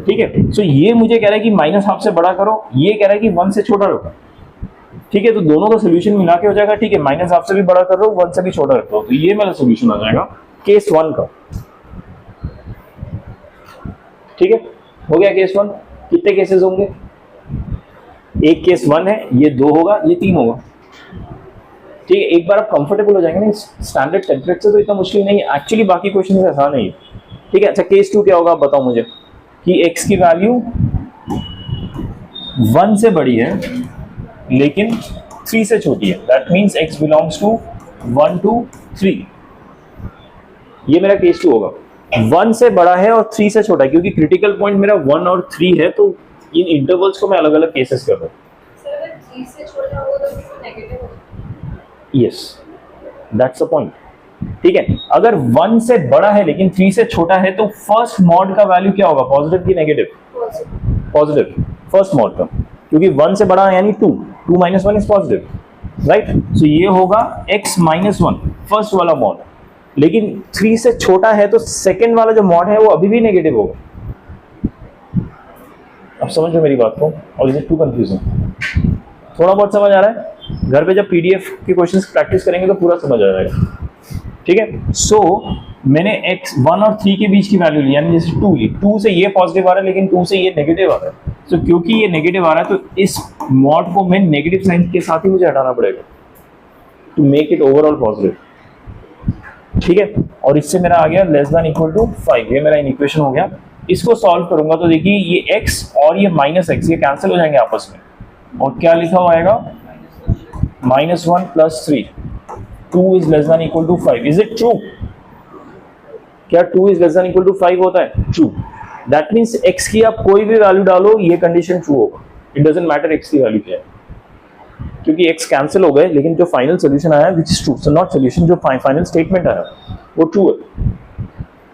ठीक है। सो ये मुझे कह रहा है कि -1/2 से बड़ा करो, ये कह रहा है कि 1 से छोटा रखो, ठीक है। तो दोनों का सोल्यूशन मिला के हो जाएगा, ठीक है। -1/2 से भी बड़ा कर रहा हूं, 1 से भी छोटा रखो, तो ये मेरा सोल्यूशन आ जाएगा केस 1 का, ठीक है। हो गया केस 1। कितने केसेस होंगे? एक केस 1 है, ये 2 होगा, ये 3 होगा, ठीक है। एक बार आप कंफर्टेबल हो जाएंगे ना स्टैंडर्ड टेम्पलेट से, तो इतना मुश्किल नहीं है एक्चुअली। बाकी क्वेश्चन आसान नहीं है, ठीक है। अच्छा केस 2 क्या होगा बताओ मुझे कि x की वैल्यू 1 से बड़ी है लेकिन 3 से छोटी है। That means x belongs to 1 to 3। ये मेरा केस 2 होगा। 1 से बड़ा है और 3 से छोटा है, क्योंकि क्रिटिकल पॉइंट मेरा 1 और 3 है, तो इन इंटरवल्स को मैं अलग अलग केसेस कर रहा हूं। सर अगर 3 से छोटा होगा तो इसमें नेगेटिव होगा। यस, दैट्स द पॉइंट, ठीक है। अगर 1 से बड़ा है लेकिन 3 से छोटा है तो फर्स्ट मॉड का वैल्यू क्या होगा, पॉजिटिव की नेगेटिव? पॉजिटिव फर्स्ट मॉड का, क्योंकि 1 से बड़ा है यानी 2 - 1 इज पॉजिटिव, राइट। सो ये होगा x -1 फर्स्ट वाला मॉड, लेकिन 3 से छोटा है तो सेकंड वाला जो मॉड है वो अभी भी नेगेटिव होगा। अब समझ लो मेरी बात को, और इज इट टू कंफ्यूजिंग? थोड़ा बहुत समझ आ रहा है? घर पे जब पीडीएफ के क्वेश्चंस प्रैक्टिस करेंगे तो पूरा समझ आ जाएगा, ठीक है। सो मैंने x 1 और 3 के बीच की वैल्यू ली, यानी जैसे 2 ली, 2 से ये पॉजिटिव आ रहा है लेकिन 2 से ये नेगेटिव आ रहा है। तो क्योंकि ये नेगेटिव आ रहा है तो इस मॉड को मैं नेगेटिव साइन के साथ ही मुझे हटाना पड़ेगा to make it overall positive, ठीक है। और इससे मेरा आ गया लेस देन इक्वल टू 5। ये मेरा इक्वेशन हो गया। इसको सॉल्व करूंगा तो देखिए ये x और ये -x ये कैंसिल हो जाएंगे आपस में, और क्या लिखा हुआ आएगा -1 + 3, 2 is less than equal to 5। Is it true? क्या 2 is less than equal to 5 होता है? ट्रू। दैट मींस x की आप कोई भी वैल्यू डालो ये कंडीशन ट्रू होगा। इट डजंट मैटर x की वैल्यू क्या है, क्योंकि x कैंसिल हो गए, लेकिन जो फाइनल सोल्यूशन आया which is true, so not solution, जो फाइनल स्टेटमेंट आया वो ट्रू है,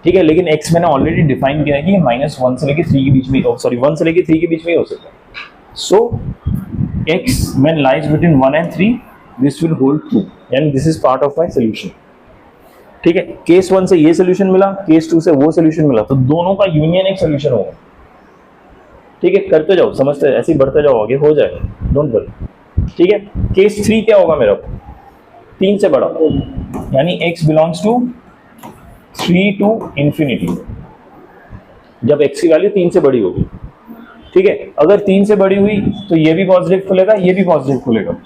ठीक है। लेकिन x मैंने ऑलरेडी डिफाइन किया है कि -1 से लेके 3 के बीच में, सॉरी 1 से लेके 3 के बीच में ही हो सकता है। सो x when lies between 1 and 3 this will hold true, यानी this is part of my solution, ठीक है। केस 1 से ये सॉल्यूशन मिला, केस 2 से वो सॉल्यूशन मिला, तो दोनों का यूनियन एक सॉल्यूशन होगा, ठीक है। करते जाओ, समझते ऐसे ही बढ़ते जाओ, आगे हो जाएगा, डोंट वरी, ठीक है। केस 3 क्या होगा मेरा? 3 से बड़ा, यानी x belongs to 3 to infinity, जब x की वैल्यू 3 से बड़ी होगी, ठीक है। अगर 3 से बड़ी हुई तो ये भी पॉजिटिव खुलेगा, ये भी पॉजिटिव खुलेगा।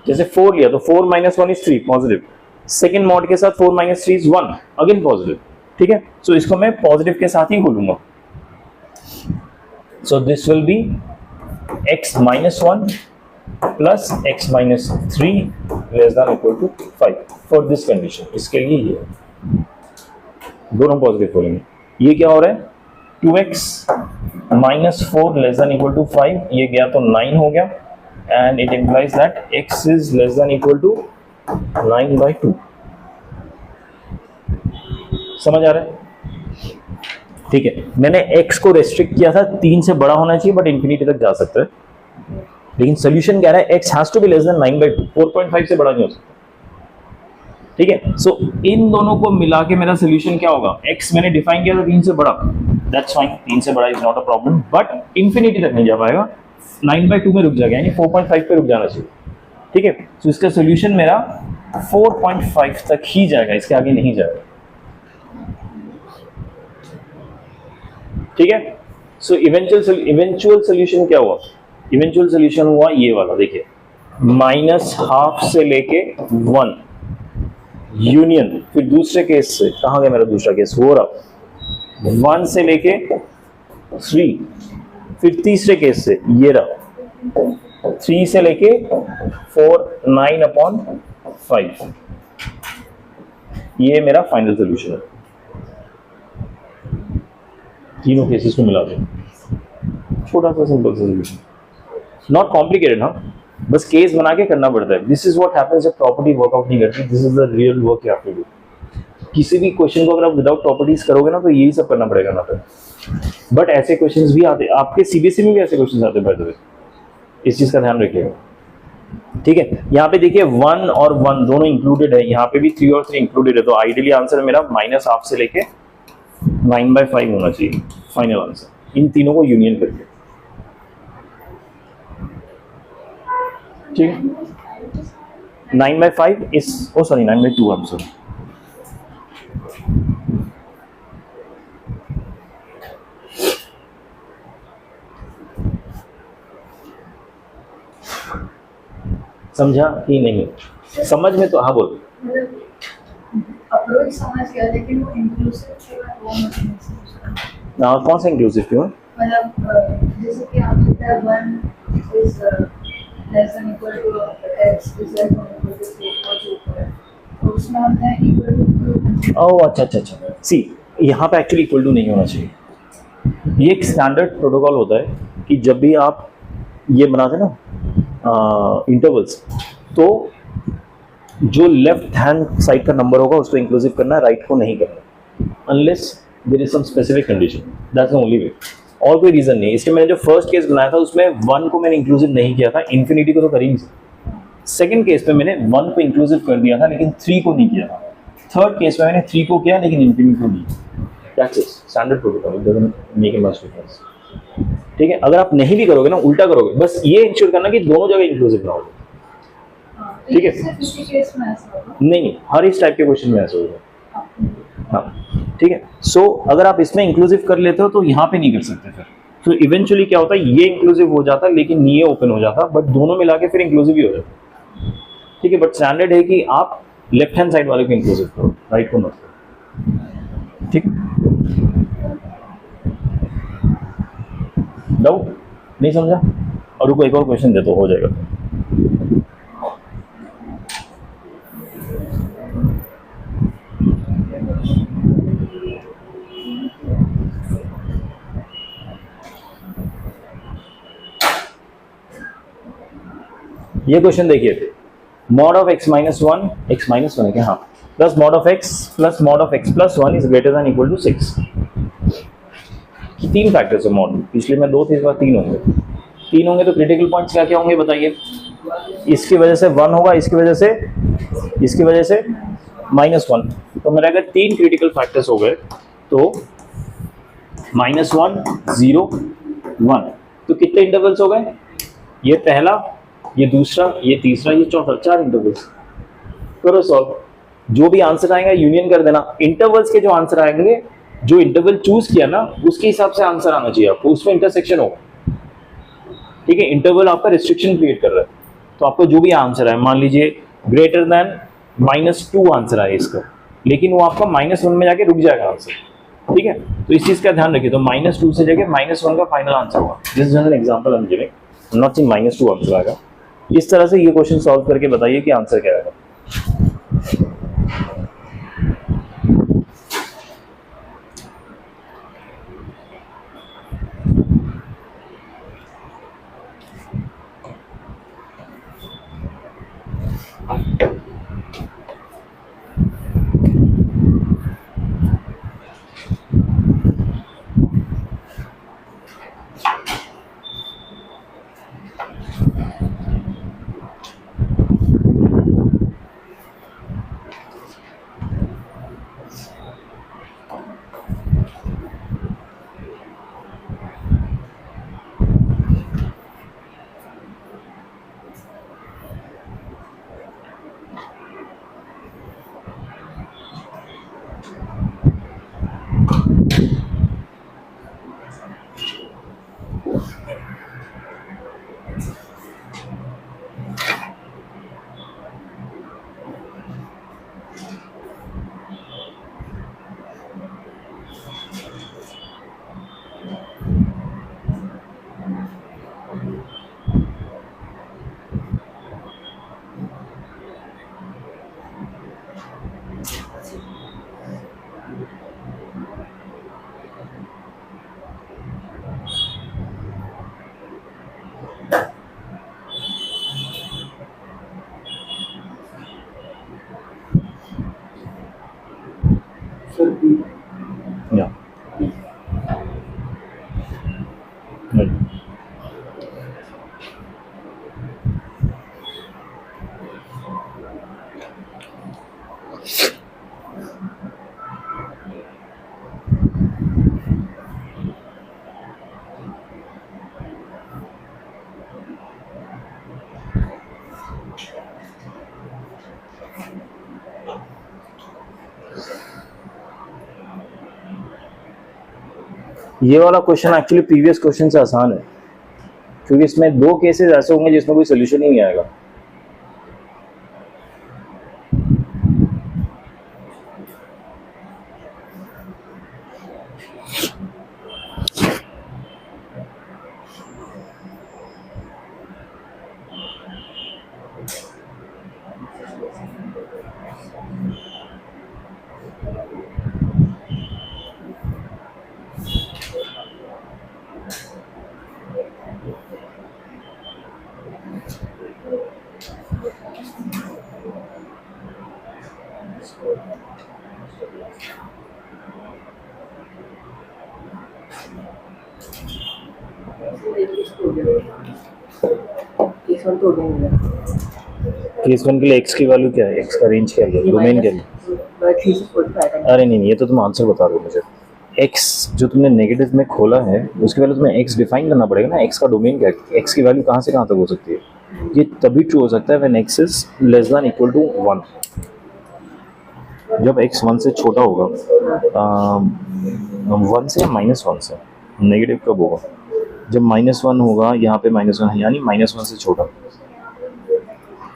जैसे 4 लिया तो 4 - 1 इज 3 पॉजिटिव, सेकंड मॉड के साथ 4 - 3 इज 1 अगेन पॉजिटिव, ठीक है। सो इसको मैं पॉजिटिव के साथ ही खोलूंगा। So this will be x -1 plus x - 3 less than equal to 5 for this condition. इसके लिए ये दोनों पॉजिटिव खोलेंगे। ये क्या हो रहा है? 2x -4 less than equal to 5, ये गया तो 9 हो गया, and it implies that x is less than equal to 9/2। समझ आ रहा है? ठीक है। मैंने x को रेस्ट्रिक्ट किया था 3 से बड़ा होना चाहिए, बट इंफिनिटी तक जा सकता है, लेकिन सोल्यूशन कह रहा है x has to be less than 9/2, 4.5 से बड़ा नहीं हो सकता, ठीक है। सो इन दोनों को मिला के मेरा सोल्यूशन क्या होगा? x मैंने डिफाइन किया था 3 से बड़ा, दैट्स फाइन, 3 से बड़ा is not a problem, but infinity तक नहीं जा पाएगा, 9/2 में रुक जाएगा, यानी 4.5 पे रुक जाना चाहिए, ठीक है। तो इसका सोल्यूशन मेरा 4.5 तक ही जाएगा, इसके आगे नहीं जाएगा, ठीक है। सो इवेंचुअल सोल्यूशन क्या हुआ? इवेंचुअल सोल्यूशन हुआ ये वाला, देखिए -12 से लेके 1 यूनियन, फिर दूसरे केस से, कहाँ गया मेरा दूसरा केस, हो रहा 1 से लेके 3, फिर तीसरे केस से ये रहा 3 से लेके 4 9/5, ये मेरा फाइनल सोल्यूशन है। तीनों केसेस को मिला दें, छोटा सा सिंपल सोल्यूशन, नॉट कॉम्प्लिकेटेड। हाँ, बस केस बना के करना पड़ता है। दिस इज व्हाट हैपेंस जब प्रॉपर्टी वर्कआउट नहीं करती। This is the real work you have to do. किसी भी क्वेश्चन को अगर आप विदाउट प्रॉपर्टीज करोगे ना तो यही सब करना पड़ेगा ना फिर। बट ऐसे क्वेश्चंस भी आते, आपके सीबीएसई में भी ऐसे क्वेश्चंस आते हैं बाय द वे, इस चीज का ध्यान रखिएगा। ठीक है, यहाँ पे देखिए 1 और 1 दोनों इंक्लूडेड है, यहाँ पे भी 3 और 3 इंक्लूडेड है, तो आइडियली आंसर मेरा -12 से लेके 9/5 होना चाहिए फाइनल आंसर, इन तीनों को यूनियन करके। ठीक है, 9/5 is, oh sorry 9/2, I am sorry. समझा कि नहीं? समझ में तो, हाँ बोल। अप्रोच समझ गया, लेकिन वो इंक्लूसिव थे वो मुझे नहीं समझ। कौन सा इंक्लूसिव क्यों? मतलब जैसे कि आप कहते हैं 1 is less than equal to x is less than equal to 3 और जो ऊपर है, तो उसमें हमने इक्वल टू। ओह अच्छा। सी, यहाँ पे एक्चुअली इक्वल टू नहीं होना चाहिए। ये एक स्टैंडर्ड प्रोटोकॉल होता है कि जब भी आप ये बनाते ना इंटरवल्स, तो जो लेफ्ट हैंड साइड का नंबर होगा उसको इंक्लूसिव करना है, राइट को नहीं करना, unless there is some specific condition, that's the only way. और कोई रीजन नहीं। इसलिए मैंने जो फर्स्ट केस बनाया था उसमें 1 को मैंने इंक्लूसिव नहीं किया था, इन्फिनिटी को तो कर ही नहीं सकता। सेकेंड केस में मैंने 1 को इंक्लूसिव कर दिया था लेकिन 3 को नहीं किया था। थर्ड केस में मैंने 3 को किया लेकिन इन्फिनिटी को नहीं। That's it, standard protocol, it doesn't make a much difference. ठीक है, अगर आप नहीं भी करोगे ना, उल्टा करोगे, बस ये इंश्योर करना कि दोनों जगह इंक्लूसिव ना हो। ठीक है, केस में ऐसा होगा नहीं, हर इस टाइप के क्वेश्चन में ऐसा होगा। हाँ, ठीक है। सो अगर आप इसमें इंक्लूसिव कर लेते हो तो यहाँ पे नहीं कर सकते फिर। तो इवेंचुअली क्या होता है, ये इंक्लूसिव हो जाता है लेकिन ये ओपन हो जाता, बट दोनों मिला के फिर इंक्लूसिव ही हो जाता। ठीक है, बट स्टैंडर्ड है कि आप लेफ्ट हैंड साइड वाले को इंक्लूसिव करो, राइट को मत करो। ठीक, डाउट नहीं समझा? और रुको एक और क्वेश्चन दे तो हो जाएगा। ये क्वेश्चन देखिए, मॉड ऑफ x -1 है क्या? हाँ, plus mod of x plus mod of x plus 1 is greater than equal to 6। 3 factors है मॉड, पिछले में 2 थे, इस बार 3 होंगे। 3 होंगे तो क्रिटिकल पॉइंट्स क्या क्या होंगे बताइए? इसकी वजह से 1 होगा, इसकी वजह से -1। तो मेरा अगर 3 क्रिटिकल फैक्टर्स हो गए तो -1 0 1, तो कितने इंटरवल्स हो गए? ये पहला, ये दूसरा, ये तीसरा, ये चौथा, 4 इंटरवल्स। करो सॉल्व, जो भी आंसर आएगा यूनियन कर देना। इंटरवल्स के जो आंसर आएंगे, जो इंटरवल चूज किया ना उसके हिसाब से आंसर आना चाहिए आपको, उसमें इंटरसेक्शन होगा। ठीक है, इंटरवल आपका रिस्ट्रिक्शन क्रिएट कर रहा है, तो आपको जो भी आंसर आए, मान लीजिए ग्रेटर देन -2 आंसर आए इसका, लेकिन वो आपका -1 में जाके रुक जाएगा आंसर। ठीक है, तो इस चीज का ध्यान रखिए। तो -2 से जगह -1 का फाइनल आंसर होगा। This is an example I am giving, not in -2 answer आएगा। इस तरह से ये क्वेश्चन सॉल्व करके बताइए कि आंसर क्या आएगा। Sir, B. या right. ये वाला क्वेश्चन एक्चुअली प्रीवियस क्वेश्चन से आसान है, क्योंकि इसमें दो केसेस ऐसे होंगे जिसमें कोई सोल्यूशन ही नहीं आएगा। केस वन तो हो गया। केस वन के लिए एक्स की वैल्यू क्या है, एक्स का रेंज क्या है, डोमेन क्या है? अरे नहीं, ये तो तुम आंसर बता दो मुझे। एक्स जो तुमने नेगेटिव में खोला है उसके पहले तुम्हें एक्स डिफाइन करना पड़ेगा ना, एक्स का डोमेन क्या है, एक्स की वैल्यू कहाँ से कहाँ तक हो सकती है। ये तभी ट्रू हो सकता है when x is less than equal to 1। जब एक्स 1 से छोटा होगा, 1 से या -1 से, नेगेटिव कब होगा? जब -1 होगा, यहाँ पे -1 है यानी -1 से छोटा,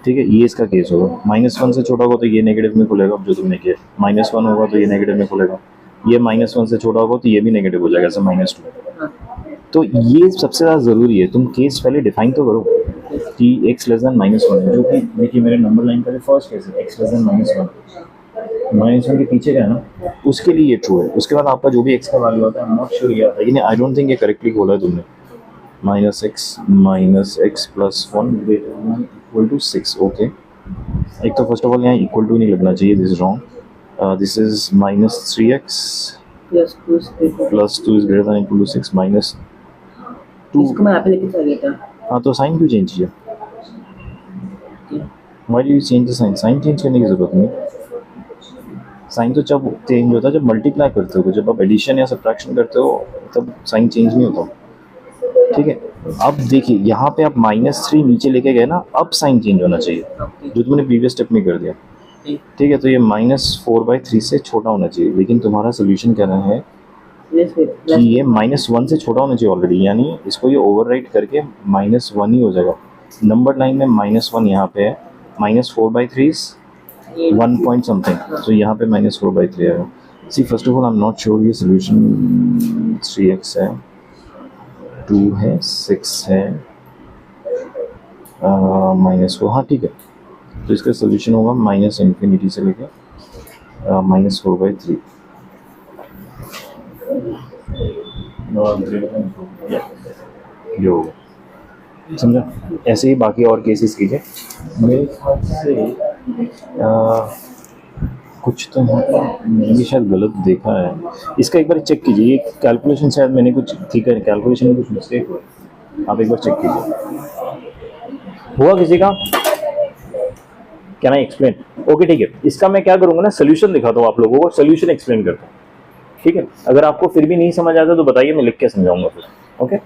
ठीक है, ये इसका केस होगा। -1 से छोटा होगा तो ये नेगेटिव में खुलेगा, जो तुमने किया। -1 होगा तो ये नेगेटिव में खुलेगा, ये -1 से छोटा होगा तो ये भी नेगेटिव हो जाएगा, ऐसे -2। तो ये सबसे ज़्यादा ज़रूरी है, तुम केस पहले डिफाइन तो करो कि x लेस देन -1 है, जो कि देखिए मेरे नंबर लाइन का जो फर्स्ट केस है, x लेस देन -1, -1 के पीछे क्या है ना, उसके लिए ये ट्रू है। उसके बाद आपका जो भी x का वैल्यू आता है, आई एम नॉट श्योर ये आता है, लेकिन आई डोंट थिंक ये करेक्टली खोला है तुमने। -x + 1 greater than equal to 6, okay. एक तो फर्स्ट ऑफ ऑल यहाँ इक्वल टू नहीं लगना चाहिए, this is wrong. This is -3x + 2 is greater than equal to 6 -2। इसको मैं यहाँ पे लेके चला गया था। हाँ, तो साइन क्यों चेंज किया? Why do you change the sign? Sign change करने की जरूरत नहीं। साइन तो जब चेंज होता है जब मल्टीप्लाई करते हो, जब आप एडिशन या सब्ट्रैक्शन करते हो तब साइन चेंज नहीं होता, ठीक है। अब देखिए यहाँ पे आप -3 नीचे लेके गए ना, अब साइन चेंज होना चाहिए, जो तुमने प्रीवियस स्टेप में कर दिया, ठीक है। तो ये -4/3 से छोटा होना चाहिए, लेकिन तुम्हारा सोल्यूशन क्या रहा है कि ये -1 से छोटा होना चाहिए ऑलरेडी, यानी इसको ये ओवरराइट करके -1 ही हो जाएगा। नंबर लाइन में -1 यहाँ पे है, -4/3 1 पॉइंट समथिंग, तो यहाँ पे -4/3 आएगा। See first of all I am not sure ये सोल्यूशन 3x है, 2 है, 6 है, -4, हाँ ठीक है। तो इसका सोल्यूशन होगा -∞ से लेकर -4/3। जो समझा, ऐसे ही बाकी और केसेस कीजिए। मेरे ख्याल से कुछ तो मैंने भी शायद गलत देखा है, इसका एक बार चेक कीजिए। ये कैलकुलेशन शायद मैंने कुछ ठीक है, कैलकुलेशन में कुछ मिस्टेक हुआ, आप एक बार चेक कीजिए। हुआ किसी का? Can I explain? ओके ठीक है, इसका मैं क्या करूँगा ना, सोल्यूशन दिखाता हूँ आप लोगों को, सोल्यूशन एक्सप्लेन करता हूँ, ठीक है। अगर आपको फिर भी नहीं समझ आता तो बताइए, मैं लिख के समझाऊंगा फिर, ओके।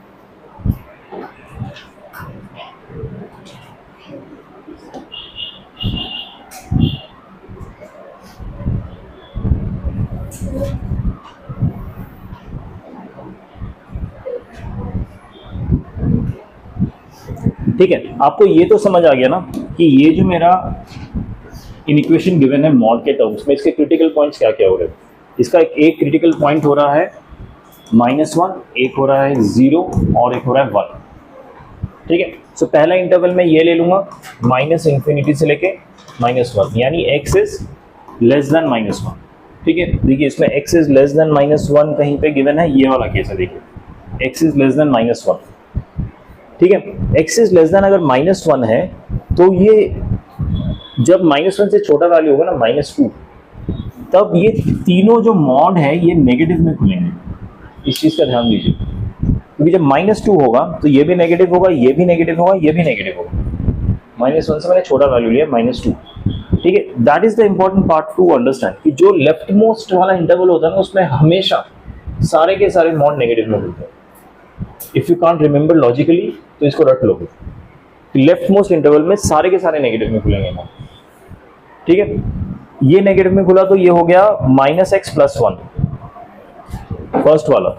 ठीक है, आपको ये तो समझ आ गया ना कि ये जो मेरा इक्वेशन गिवन है मॉड के टर्म्स में, इसके क्रिटिकल पॉइंट्स क्या क्या हो रहे हैं। इसका एक क्रिटिकल पॉइंट हो रहा है -1, एक हो रहा है 0 और एक हो रहा है 1, ठीक है। सो पहला इंटरवल में ये ले लूंगा -∞ से लेके -1, यानी x इज लेस देन -1, ठीक है। देखिए इसमें x इज लेस देन -1 कहीं पे गिवन है, ये वाला केस है, देखिए x इज लेस देन -1, ठीक है। x इज लेस देन अगर -1 है तो ये जब -1 से छोटा वैल्यू होगा ना, -2, तब ये तीनों जो मॉड है ये नेगेटिव में खुलेंगे। इस चीज़ का ध्यान दीजिए, क्योंकि जब -2 होगा तो ये भी नेगेटिव होगा, ये भी नेगेटिव होगा, ये भी नेगेटिव होगा। -1 से मैंने छोटा वैल्यू लिया -2, ठीक है। That is the important part two understand कि जो लेफ्ट मोस्ट वाला इंटरवल होता है ना उसमें हमेशा सारे के सारे मॉड नेगेटिव में खुलते हैं। If you can't remember logically तो इसको रट लो, लेफ्ट मोस्ट इंटरवल में सारे के सारे नेगेटिव में खुलेंगे मॉड, ठीक है। ये नेगेटिव में खुला तो ये हो गया -x+1 फर्स्ट वाला,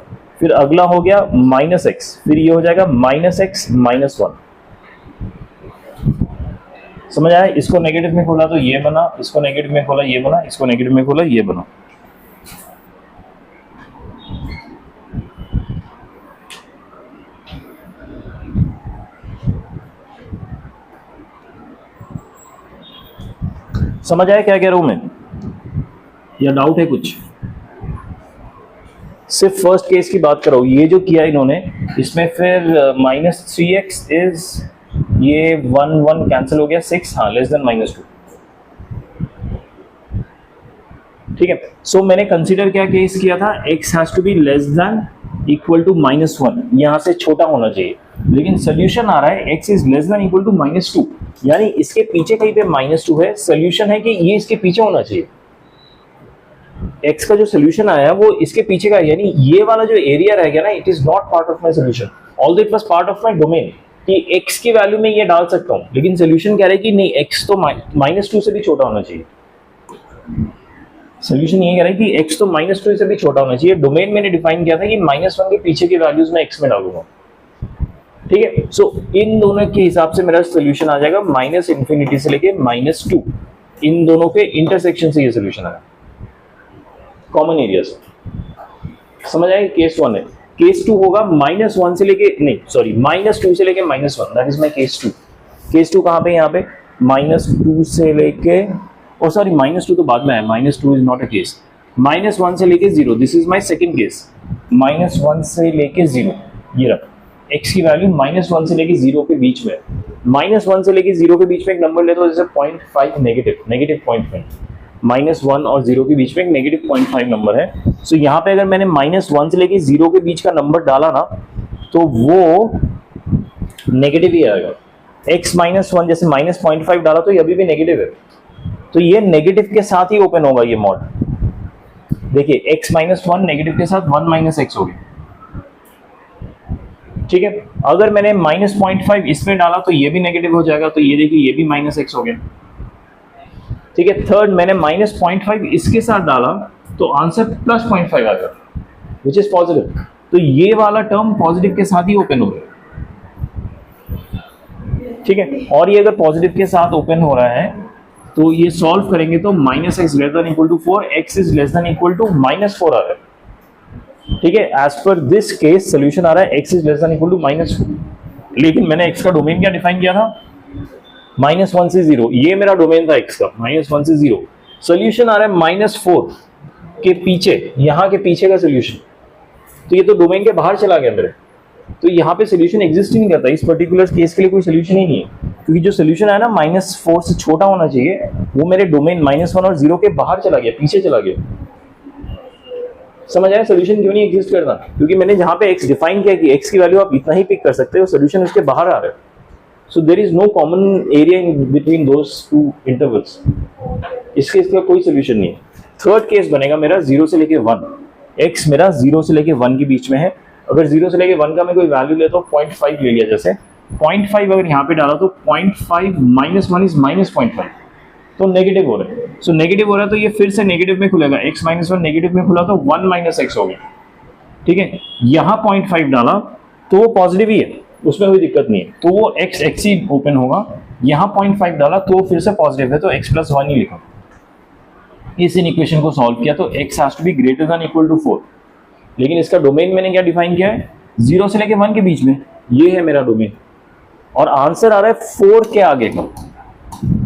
फिर अगला हो गया -x, फिर ये हो जाएगा -x-1। समझ आया? इसको नेगेटिव में खोला तो ये बना, इसको नेगेटिव में खोला ये बना, इसको नेगेटिव में खोला ये बना। समझ आया क्या कह रहा हूं मैं, या डाउट है कुछ? सिर्फ फर्स्ट केस की बात कर रहा हूं। ये जो किया इन्होंने इसमें फिर -3x इज ये 1 कैंसिल हो गया, 6 हाँ लेस देन -2, ठीक है। सो मैंने कंसीडर क्या केस किया था, x has to be less than equal to -1, यहां से छोटा होना चाहिए, लेकिन सोल्यूशन आ रहा है x is less than equal to -2, यानी इसके पीछे कहीं पे -2 है। सोल्यूशन है कि ये इसके पीछे होना चाहिए। x का जो सोल्यूशन आया वो इसके पीछे का, यानी ये वाला जो एरिया रह गया ना, it is not part of my solution, although it was part of my domain कि x की वैल्यू में ये डाल सकता हूं, लेकिन सोल्यूशन कह रहा है कि नहीं x तो -2 से भी छोटा होना चाहिए। सोल्यूशन ये कह रहा है कि x तो -2 से भी छोटा होना चाहिए। डोमेन मैंने डिफाइन किया था कि -1 के पीछे की वैल्यूज में x में डालूंगा, ठीक है। सो इन दोनों के हिसाब से मेरा सोल्यूशन आ जाएगा -∞ से लेके -2, इन दोनों के इंटरसेक्शन से ये सोल्यूशन आएगा कॉमन एरिया से। समझ आए? केस 1 है। केस 2 होगा -1 से लेके -2 से लेके -1, that is my case 2। Case 2 कहां पे? यहाँ पे -2 से लेके -2 तो बाद में है, -2 इज नॉट अ केस। -1 से लेके 0, this is my second case. -1 से लेके 0, ये रहा x की वैल्यू -1 से लेके 0 के बीच में। -1 से लेके 0 के बीच में एक नंबर ले तो जैसे 0.5 नेगेटिव 0.5, -1 और 0 के बीच में एक नेगेटिव 0.5 नंबर है। सो यहाँ पे अगर मैंने -1 से लेके 0 के बीच का नंबर डाला ना तो वो नेगेटिव ही आएगा। x -1 जैसे -0.5 डाला तो ये अभी भी नेगेटिव है, तो ये नेगेटिव के साथ ही ओपन होगा ये मॉड। देखिए x -1 नेगेटिव के साथ 1 - x हो गया, ठीक है। अगर मैंने -0.5 इसमें डाला तो ये भी नेगेटिव हो जाएगा, तो ये देखिए ये भी -x हो गया, ठीक है। थर्ड मैंने -0.5 इसके साथ डाला तो आंसर +0.5 आ गया, विच इज पॉजिटिव, तो ये वाला टर्म पॉजिटिव के साथ ही ओपन हो गया, ठीक है। और ये अगर पॉजिटिव के साथ ओपन हो रहा है तो ये सॉल्व करेंगे तो -x greater than equal to 4, x is less than equal to -4 आ रहा है, ठीक है। As per this case solution आ रहा है x is less than equal to -4, लेकिन मैंने x का डोमेन क्या डिफाइन किया था, -1 से 0, ये मेरा डोमेन था x का, -1 से 0। सोल्यूशन आ रहा है -4 के पीछे, यहाँ के पीछे का सोल्यूशन, तो ये तो डोमेन के बाहर चला गया मेरे, तो यहाँ पे सोल्यूशन एग्जिस्ट ही नहीं करता। इस पर्टिकुलर केस के लिए कोई सोल्यूशन ही नहीं है, क्योंकि जो सोल्यूशन है ना -4 से छोटा होना चाहिए, वो मेरे डोमेन -1 और 0 के बाहर चला गया, पीछे चला गया। समझ आया सोल्यूशन क्यों नहीं एग्जिस्ट करता? क्योंकि मैंने जहाँ पे x डिफाइन किया कि x की वैल्यू आप इतना ही पिक कर सकते हो, सोल्यूशन उसके बाहर आ रहा है, so there is no common area in between those two intervals. इसके इसका कोई सोल्यूशन नहीं है। थर्ड केस बनेगा मेरा 0 से लेके 1, x मेरा 0 से लेके 1 के बीच में है। अगर 0 से लेके 1 का मैं कोई वैल्यू लेता हूँ, 0.5 ले लिया, जैसे 0.5 अगर यहाँ पे डाला तो 0.5 -1 इज -0.5, तो नेगेटिव हो रहा है। सो नेगेटिव हो रहा है तो ये फिर से नेगेटिव में खुलेगा, x -1 नेगेटिव में खुला तो 1 - x हो गया, ठीक है। यहाँ 0.5 डाला तो वो पॉजिटिव ही है, उसमें कोई दिक्कत नहीं है, तो वो x ही ओपन होगा। यहाँ 0.5 डाला तो फिर से पॉजिटिव है, तो x+1 ही लिखा। इस इक्वेशन को सॉल्व किया तो x has to be greater than equal to 4, लेकिन इसका डोमेन मैंने क्या डिफाइन किया है, 0 से लेके 1 के बीच में, ये है मेरा डोमेन, और आंसर आ रहा है 4 के आगे का,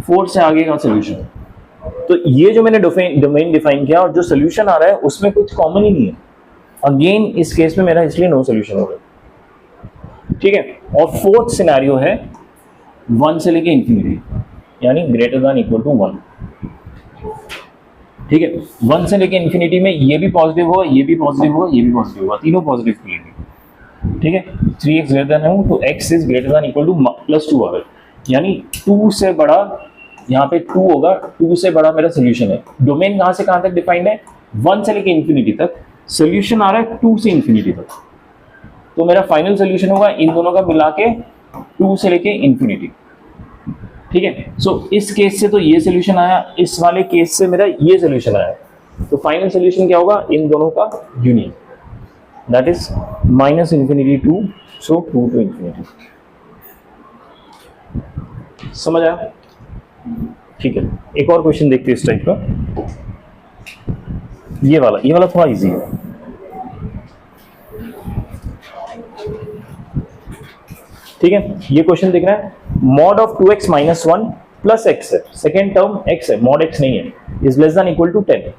4 से आगे का सोल्यूशन। तो ये जो मैंने डोमेन डिफाइन किया और जो सोल्यूशन आ रहा है उसमें कुछ कॉमन ही नहीं है। अगेन इस केस में मेरा इसलिए नो सोल्यूशन हो रहा है, ठीक है। और फोर्थ सिनेरियो है 1 से लेके इंफिनिटी, यानी ग्रेटर देन इक्वल टू 1। ठीक है, 1 से लेके इन्फिनिटी में ये भी पॉजिटिव होगा, ये भी पॉजिटिव होगा, ये भी पॉजिटिव होगा, तीनों पॉजिटिव मिलेंगे। ठीक है, 3x ग्रेटर देन है तो x is greater than equal to +2 आ गए, यानी 2 से बड़ा, यहाँ पे 2 होगा, 2 से बड़ा मेरा सोल्यूशन है। डोमेन कहाँ से कहाँ तक डिफाइंड है? 1 से लेके इन्फिनिटी तक। सोल्यूशन आ रहा है 2 से इन्फिनिटी तक, तो मेरा फाइनल सोल्यूशन होगा इन दोनों का मिला के 2 से लेके इन्फिनिटी। ठीक है, सो इस केस से तो ये सोल्यूशन आया, इस वाले केस से मेरा ये सोल्यूशन आया, तो फाइनल सोल्यूशन क्या होगा? इन दोनों का union, that is -∞ to, so 2 to ∞। समझ आया? ठीक है, एक और क्वेश्चन देखते हैं इस टाइप का। ये वाला थोड़ा इजी है। ठीक है, ये क्वेश्चन दिख रहा है, mod of 2x - 1 plus x है, सेकेंड टर्म x है, मॉड x नहीं है, is less than equal to 10।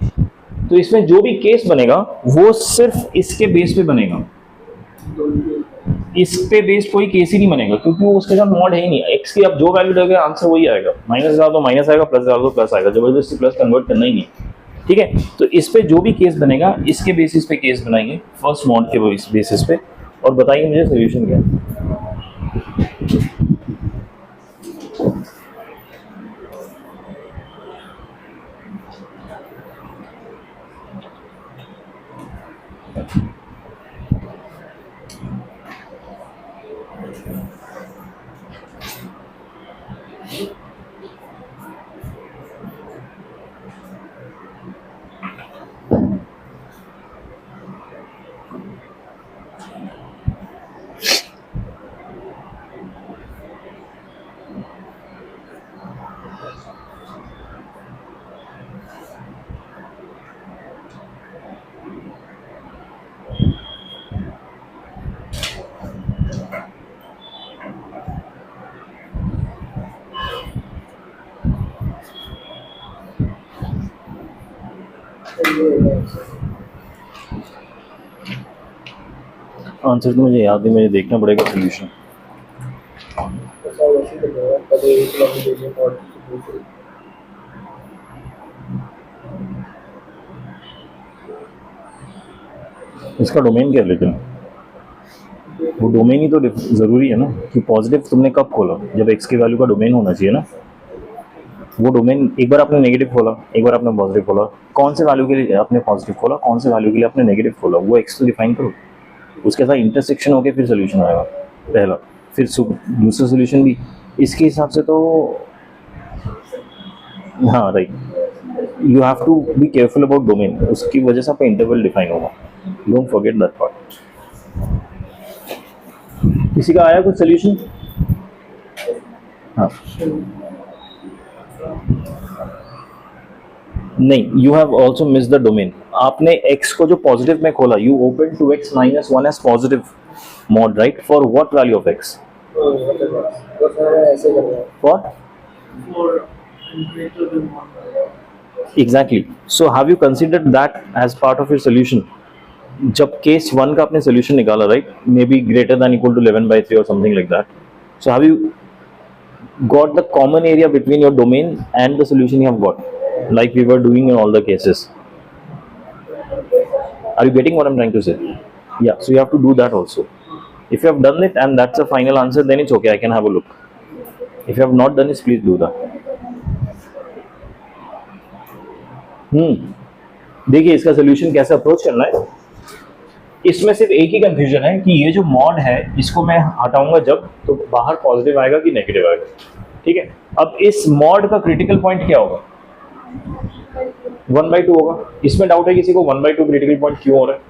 तो इसमें जो भी केस बनेगा वो सिर्फ इसके बेस पे बनेगा, इस पे बेस्ड कोई केस ही नहीं बनेगा, क्योंकि वो उसके साथ मॉड है ही नहीं। x की आप जो वैल्यू दोगे आंसर वही आएगा, माइनस डाल दो माइनस आएगा, प्लस डाल दो प्लस आएगा, जबरदस्ती प्लस कन्वर्ट करना ही नहीं। ठीक है, तो इस पे जो भी केस बनेगा इसके बेसिस पे केस बनाएंगे, फर्स्ट मॉड के बेसिस पे, और बताइए मुझे सोल्यूशन क्या है। आंसर तो मुझे याद नहीं, मुझे देखना पड़ेगा सोल्यूशन। इसका डोमेन क्या है? लेकिन वो डोमेन ही तो जरूरी है ना, कि पॉजिटिव तुमने कब खोला? जब x की वैल्यू का डोमेन होना चाहिए ना। वो डोमेन एक बार आपने नेगेटिव खोला, एक बार आपने पॉजिटिव खोला, कौन से वैल्यू के लिए आपने पॉजिटिव खोला, कौन से वैल्यू के लिए आपने नेगेटिव खोला, वो x तो डिफाइन करो, उसके साथ इंटरसेक्शन होके फिर सोल्यूशन आएगा पहला, फिर दूसरा सोल्यूशन भी इसके हिसाब से। तो हाँ right, you have to be careful about domain, उसकी वजह से आपका इंटरवल डिफाइन होगा, डोंट फॉरगेट दैट पार्ट। किसी का आया कुछ सोल्यूशन? हाँ नहीं, you have also miss the domain. आपने x को जो पॉजिटिव में खोला, you open 2x - 1 as positive mod, right? For what value of x? For greater than 1. Exactly, so have you considered that as part of your solution? जब case 1 का आपने solution निकाला, right, may be greater than equal to 11/3 और something like that, so have you got the common area between your domain and the solution you have got, like we were doing in all the cases? Are you getting what I'm trying to say? Yeah, so you have to do that also. If you have done it and that's the final answer, then it's okay, I can have a look. If you have not done it, please do that. देखिए इसका solution कैसे approach करना है। इसमें सिर्फ एक ही confusion है कि ये जो मॉड है इसको मैं हटाऊंगा जब, तो बाहर पॉजिटिव आएगा कि नेगेटिव आएगा। ठीक है, अब इस मॉड का क्रिटिकल पॉइंट क्या होगा? 1/2 होगा। इसमें डाउट है किसी को 1/2 क्रिटिकल पॉइंट क्यों हो रहा है?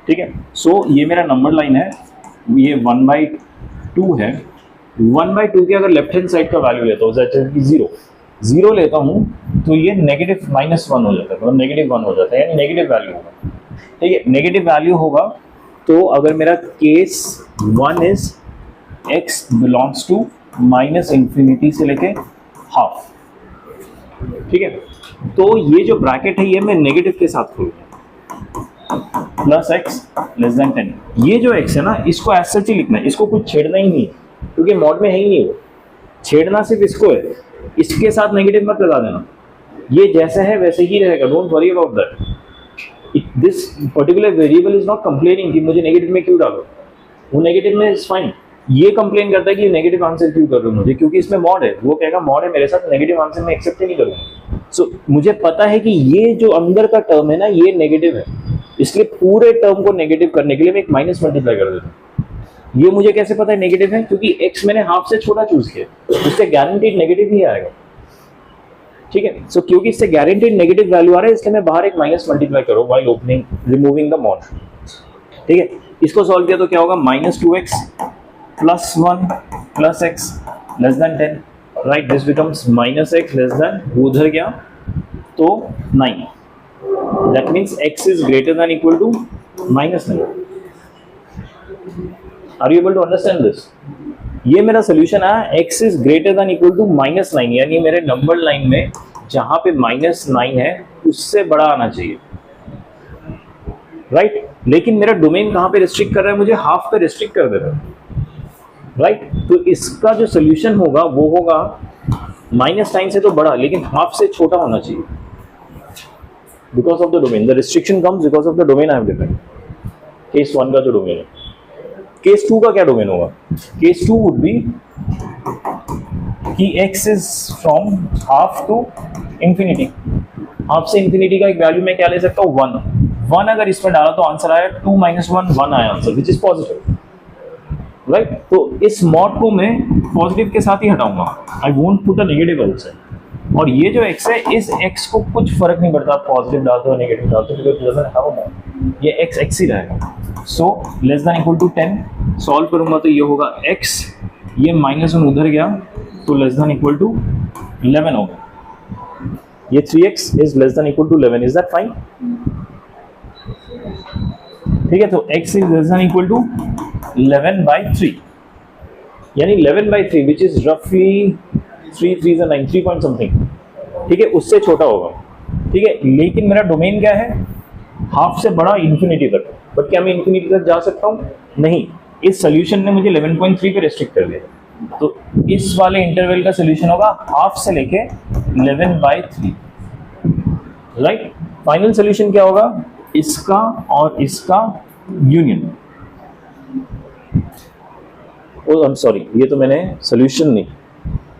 ठीक है, सो ये मेरा नंबर लाइन है, ये 1/2 है। 1/2 की अगर लेफ्ट हैंड साइड का वैल्यू लेता हूँ, जैसे कि 0 लेता हूँ, तो ये नेगेटिव -1 हो जाता है, मतलब -1 हो जाता है, यानी नेगेटिव वैल्यू होगा। ठीक है, नेगेटिव वैल्यू होगा तो अगर मेरा case 1 is x belongs to -∞ से लेके हाफ। ठीक है, तो ये जो ब्रैकेट है ये मैं नेगेटिव के साथ खोलूंगा, +x <10। ये जो x है ना, इसको एज सच ही लिखना है, इसको कुछ छेड़ना ही नहीं है, क्योंकि मॉड में है ही नहीं, वो छेड़ना सिर्फ इसको है, इसके साथ नेगेटिव मत लगा देना। ये जैसा है वैसे ही रहेगा, don't worry about that. This particular variable is not complaining कि मुझे नेगेटिव में क्यों डालो, वो नेगेटिव में इज फाइन। ये कंप्लेन करता है कि नेगेटिव आंसर क्यों कर रहे हो मुझे, क्योंकि इसमें मॉड है। वो कहेगा मॉड है मेरे साथ, नेगेटिव आंसर मैं एक्सेप्ट ही नहीं करूंगा। सो मुझे पता है कि ये जो अंदर का टर्म है ना ये नेगेटिव है, इसलिए पूरे टर्म को नेगेटिव करने के लिए मैं एक माइनस मल्टीप्लाई कर देता हूँ। ये मुझे कैसे पता है नेगेटिव है, क्योंकि x मैंने हाफ से छोटा चूज किया, उससे गारंटीड नेगेटिव ही आएगा। ठीक है, सो क्योंकि इससे गारंटीड नेगेटिव वैल्यू आ रहा है इसलिए मैं बाहर एक माइनस मल्टीप्लाई करो while opening removing the mod. ठीक है, इसको सॉल्व किया तो क्या होगा, -2x + 1 + x <10, right. This becomes -x <, उधर गया तो 9, that means x is greater than equal to -9। Are you able to understand this? ये मेरा सोल्यूशन आया, x is greater than equal to -9, यानी मेरे नंबर लाइन में जहां पे -9 है उससे बड़ा आना चाहिए, राइट। लेकिन मेरा डोमेन कहां पे रिस्ट्रिक्ट कर रहा है, मुझे हाफ पे रिस्ट्रिक्ट कर दे रहा है, राइट। तो इसका जो सोल्यूशन होगा वो होगा -9 से तो बड़ा लेकिन हाफ से छोटा होना चाहिए, because of the domain. The restriction comes because of the domain I have defined. Case 1 का जो डोमेन है, केस 2 का क्या डोमेन होगा? केस 2 वुड बी कि x is from half to infinity. Half से इंफिनिटी का एक वैल्यू मैं क्या ले सकता हूँ, 1 अगर इसमें डाला तो आंसर आया 2 - 1 आया answer, which is positive, right. तो इस मॉड को मैं पॉजिटिव के साथ ही हटाऊंगा, I won't put a negative outside. और ये जो x है, इस x को कुछ फर्क नहीं पड़ता पॉजिटिव डालते हो नेगेटिव डालते हो, because doesn't have a mod, ये x ही रहेगा। So less than equal to 10 solve करूंगा तो ये होगा x, ये -1 उधर गया तो लेस देन इक्वल टू 11 होगा। ये 3x is less than equal to 11, is that fine? ठीक है, तो x is less than equal to 11/3, यानी 11/3 विच इज रफली 3 9 3 पॉइंट समथिंग। ठीक है, उससे छोटा होगा। ठीक है, लेकिन मेरा डोमेन क्या है, हाफ से बड़ा इंफिनिटी तक। बट क्या मैं इंफिनिटी तक जा सकता हूँ? नहीं, इस सोल्यूशन ने मुझे 11.3 पे रिस्ट्रिक्ट कर दिया। तो इस वाले इंटरवल का सोल्यूशन होगा हाफ से लेके 11/3, राइट। फाइनल सोल्यूशन क्या होगा, इसका और इसका union. Oh I am sorry, ये तो मैंने सोल्यूशन नहीं,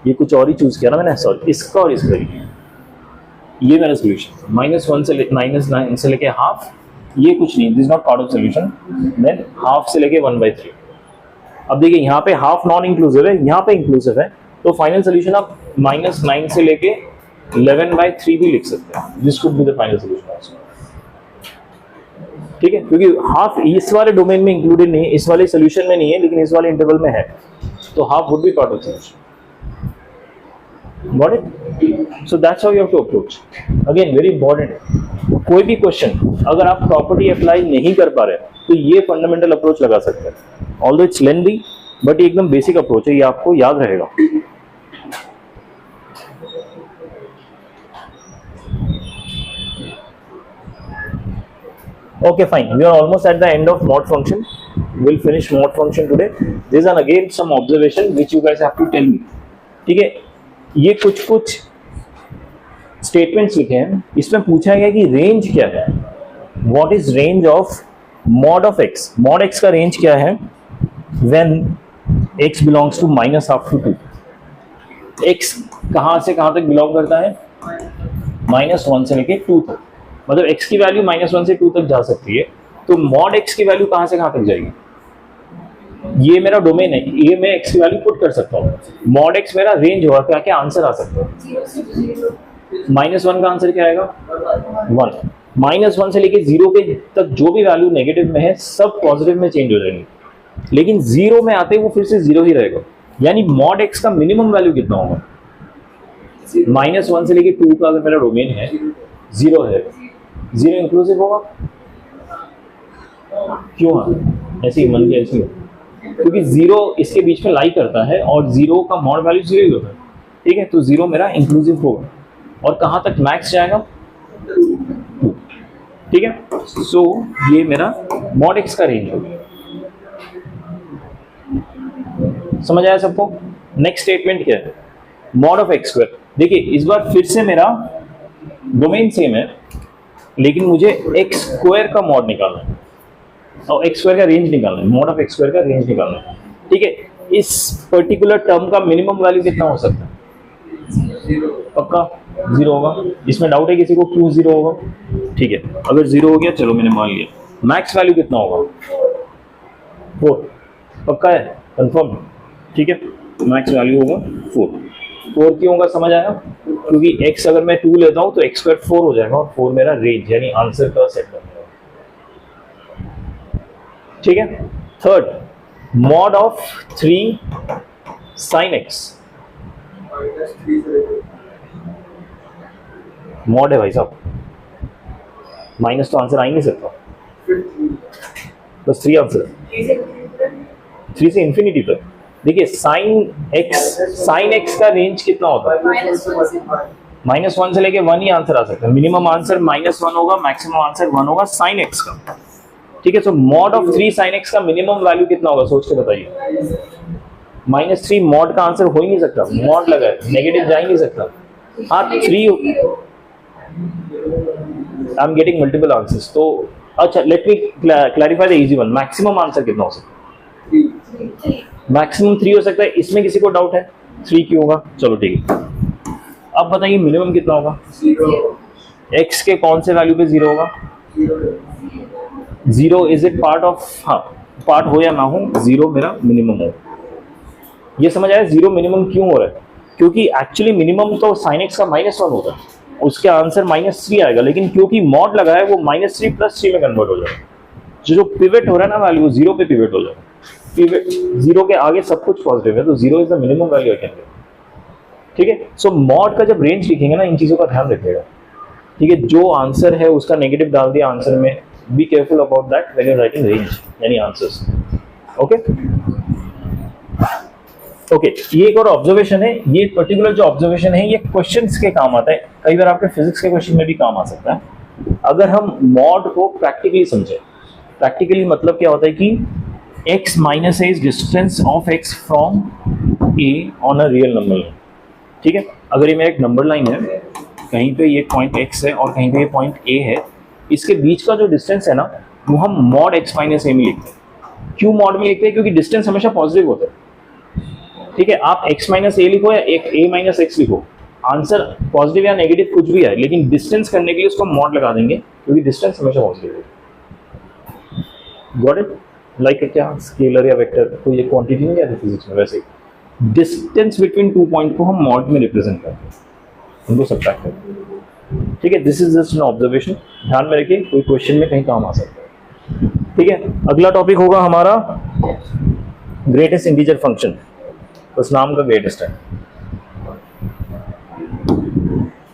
ये कुछ और ही चूज किया ना मैंने, सॉरी। इसका और इसका ये मेरा सोल्यूशन, -1 से -9 से लेके हाफ, ये कुछ नहीं, this is not part of solution. Than half से लेके 1/3। अब देखिए यहाँ पे हाफ नॉन इंक्लूसिव है, यहाँ पे इंक्लूसिव है, तो फाइनल सोल्यूशन आप -9 से लेके 11/3 भी लिख सकते हैं, this could be the final solution also. ठीक है, क्योंकि हाफ इस वाले डोमेन में इंक्लूडेड नहीं है, इस वाले सोल्यूशन में नहीं है, लेकिन इस वाले इंटरवल में है, तो half would be part of solution. Got it? So that's how you have to approach. Again, very important. कोई भी क्वेश्चन अगर आप प्रॉपर्टी अप्लाई नहीं कर पा रहे तो ये फंडामेंटल अप्रोच लगा सकते हैं। ऑल्दो इट्स लेंथी बट एकदम बेसिक अप्रोच है, ये आपको याद रहेगा। Okay, fine. We are almost at the end of mod function. We'll finish mod function today. These are again some observation which you guys have to tell me. ठीक है, ये कुछ स्टेटमेंट्स लिखे हैं, इसमें पूछा गया कि रेंज क्या है, what is range of mod of x। Mod x का रेंज क्या है when x belongs to -12 to 2। x कहां से कहां तक बिलोंग करता है, -1 से लेके 2 तक, मतलब x की वैल्यू -1 से 2 तक जा सकती है। तो मॉड x की वैल्यू कहां से कहां तक जाएगी, ये मेरा डोमेन है, ये मैं x की वैल्यू पुट कर सकता हूँ। मॉड x मेरा रेंज होगा, क्या क्या आंसर आ सकता है, -1 का आंसर क्या आएगा 1। -1 से लेके 0 के तक जो भी वैल्यू नेगेटिव में है सब पॉजिटिव में चेंज हो जाएंगे, लेकिन 0 में आते वो फिर से 0 ही रहेगा। यानी मॉड x का मिनिमम वैल्यू कितना होगा, -1 से लेके 2 का अगर मेरा डोमेन है 0 है, 0 इंक्लूसिव होगा। क्यों ऐसे ही मन के ऐसे, क्योंकि 0 इसके बीच में लाई करता है और 0 का मॉड वैल्यू 0 ही होता है। ठीक है, तो 0 मेरा इंक्लूसिव होगा और कहां तक मैक्स जाएगा 2। ठीक है, सो ये मेरा मॉड x का रेंज होगा। समझ आया सबको? नेक्स्ट स्टेटमेंट क्या है, मॉड ऑफ x स्क्वायर। देखिए इस बार फिर से मेरा डोमेन सेम है, लेकिन मुझे एक्स स्क्वायर का मॉड निकालना है और एक्स स्क्वायर का रेंज निकालना है, मॉड ऑफ एक्स स्क्वायर का रेंज निकालना है। ठीक है, इस पर्टिकुलर टर्म का मिनिमम वैल्यू कितना हो सकता है? पक्का 0 होगा, इसमें डाउट है किसी को क्यों 0 होगा? ठीक है, अगर 0 हो गया चलो मैंने मान लिया। मैक्स वैल्यू कितना होगा? 4। पक्का है, कंफर्म? ठीक है, मैक्स वैल्यू होगा 4 क्यों होगा समझ आया? क्योंकि x अगर मैं 2 लेता हूं तो x स्क्वायर 4 हो जाएगा और 4 मेरा रेंज यानी आंसर का सेट बनेगा। ठीक है, third, mod of 3 sin x। Mod है भाई साहब, माइनस तो आंसर आ ही नहीं सकता, बस 3 आंसर, 3 से इंफिनिटी तक। देखिए साइन एक्स का रेंज कितना होता है? -1 से लेके 1 ही आंसर आ सकता है। मिनिमम आंसर -1 होगा, मैक्सिमम आंसर 1 होगा साइन एक्स का। ठीक है, तो मॉड ऑफ 3 साइन एक्स का मिनिमम वैल्यू कितना होगा सोच के बताइए। -3 मॉड का आंसर हो ही नहीं सकता, मॉड लगा है, नेगेटिव जा ही नहीं सकता। हाँ 3, I am getting multiple answers. तो अच्छा, let me clarify the easy one. Maximum answer कितना हो सकता है? मैक्सिमम 3 हो सकता है, इसमें किसी को डाउट है 3 क्यों होगा? चलो ठीक है, अब बताइए मिनिमम कितना होगा? x के कौन से वैल्यू पे 0 होगा? 0 इज इट पार्ट ऑफ, हाँ पार्ट हो या ना हो 0 मेरा मिनिमम हो। ये समझ आया 0 मिनिमम क्यों हो रहा है? क्योंकि एक्चुअली मिनिमम तो sin x का -1 होता है, उसके आंसर -3 आएगा, लेकिन क्योंकि मॉड लगा है वो -3 + 3 में कन्वर्ट हो जाएगा। जो पिवट हो रहा है ना वैल्यू 0 पे पिवट हो जाएगा। पिवट 0 के आगे सब कुछ पॉजिटिव है, तो 0 is the minimum value I can get. ठीक है, सो मॉड का जब रेंज लिखेंगे ना इन चीजों का ध्यान रखिएगा। ठीक है, जो आंसर है उसका नेगेटिव डाल दिया आंसर में, be careful about that when you are writing range यानी आंसर्स। ओके ओके, ये एक और ऑब्जर्वेशन है। ये पर्टिकुलर जो ऑब्जर्वेशन है ये क्वेश्चंस के काम आता है, कई बार आपके फिजिक्स के क्वेश्चन में भी काम आ सकता है अगर हम मॉड को प्रैक्टिकली समझे। प्रैक्टिकली मतलब क्या होता है कि x minus a is distance of x from a on a real number line। ठीक है, अगर ये मेरा एक नंबर लाइन है, कहीं पे ये पॉइंट x है और कहीं पे ये पॉइंट a है, इसके बीच का जो डिस्टेंस है ना वो हम मॉड x माइनस a में लिखते हैं। क्यों मॉड में लिखते हैं? क्योंकि डिस्टेंस हमेशा पॉजिटिव होता है। ठीक है, आप x माइनस a लिखो या a माइनस x लिखो, आंसर पॉजिटिव या नेगेटिव कुछ भी है, लेकिन डिस्टेंस करने के लिए उसको मॉड लगा देंगे क्योंकि डिस्टेंस हमेशा पॉजिटिव है। Got it? लाइक क्या स्केलर या वेक्टर कोई ये क्वांटिटी नहीं आती फिजिक्स में, वैसे डिस्टेंस बिटवीन 2 पॉइंट को हम मॉड में रिप्रेजेंट करते हैं, उनको सब्ट्रैक्ट करते हैं। ठीक है, this is just an observation, ध्यान में रखिए, कोई क्वेश्चन में कहीं काम आ सकता है। ठीक है, अगला टॉपिक होगा हमारा ग्रेटेस्ट इंटीजर फंक्शन, बस नाम का ग्रेटेस्ट है।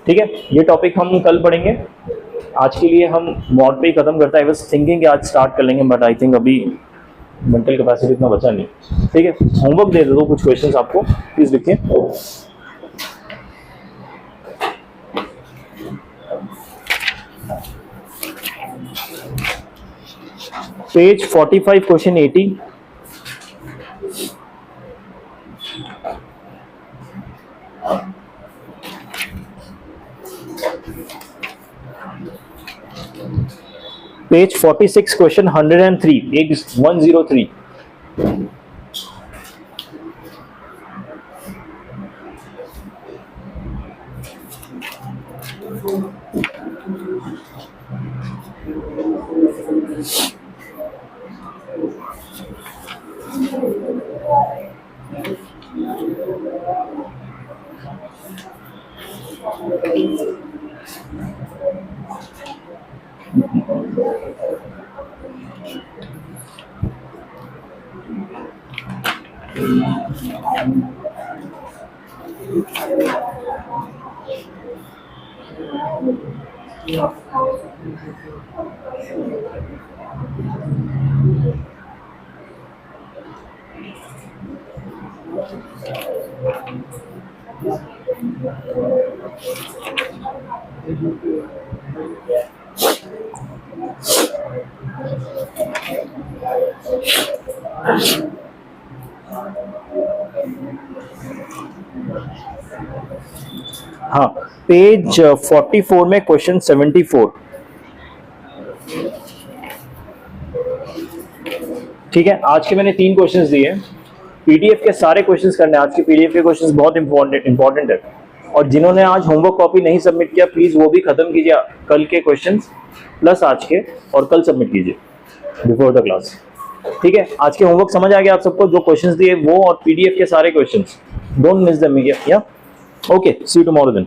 ठीक है, ये टॉपिक हम कल पढ़ेंगे। आज के लिए हम मॉड पे ही खत्म करता है। बस थिंकिंग कि आज स्टार्ट कर लेंगे, बट आई थिंक अभी मेंटल कैपेसिटी इतना बचा नहीं। ठीक है, होमवर्क दे दो कुछ क्वेश्चंस आपको, प्लीज लिखिए। Page 45 question 80। Page 46, question 103, page 103. हाँ, पेज 44 में क्वेश्चन 74। ठीक है, आज के मैंने 3 क्वेश्चंस दिए। पीडीएफ के सारे क्वेश्चंस करने, आज के पीडीएफ के क्वेश्चंस बहुत इंपॉर्टेंट है। और जिन्होंने आज होमवर्क कॉपी नहीं सबमिट किया, प्लीज वो भी खत्म कीजिए, कल के क्वेश्चंस प्लस आज के, और कल सबमिट कीजिए बिफोर द क्लास। ठीक है, आज के होमवर्क समझ आ गया आप सबको? जो क्वेश्चंस दिए वो और पीडीएफ के सारे क्वेश्चंस, डोंट मिस देम। या okay, see you tomorrow then.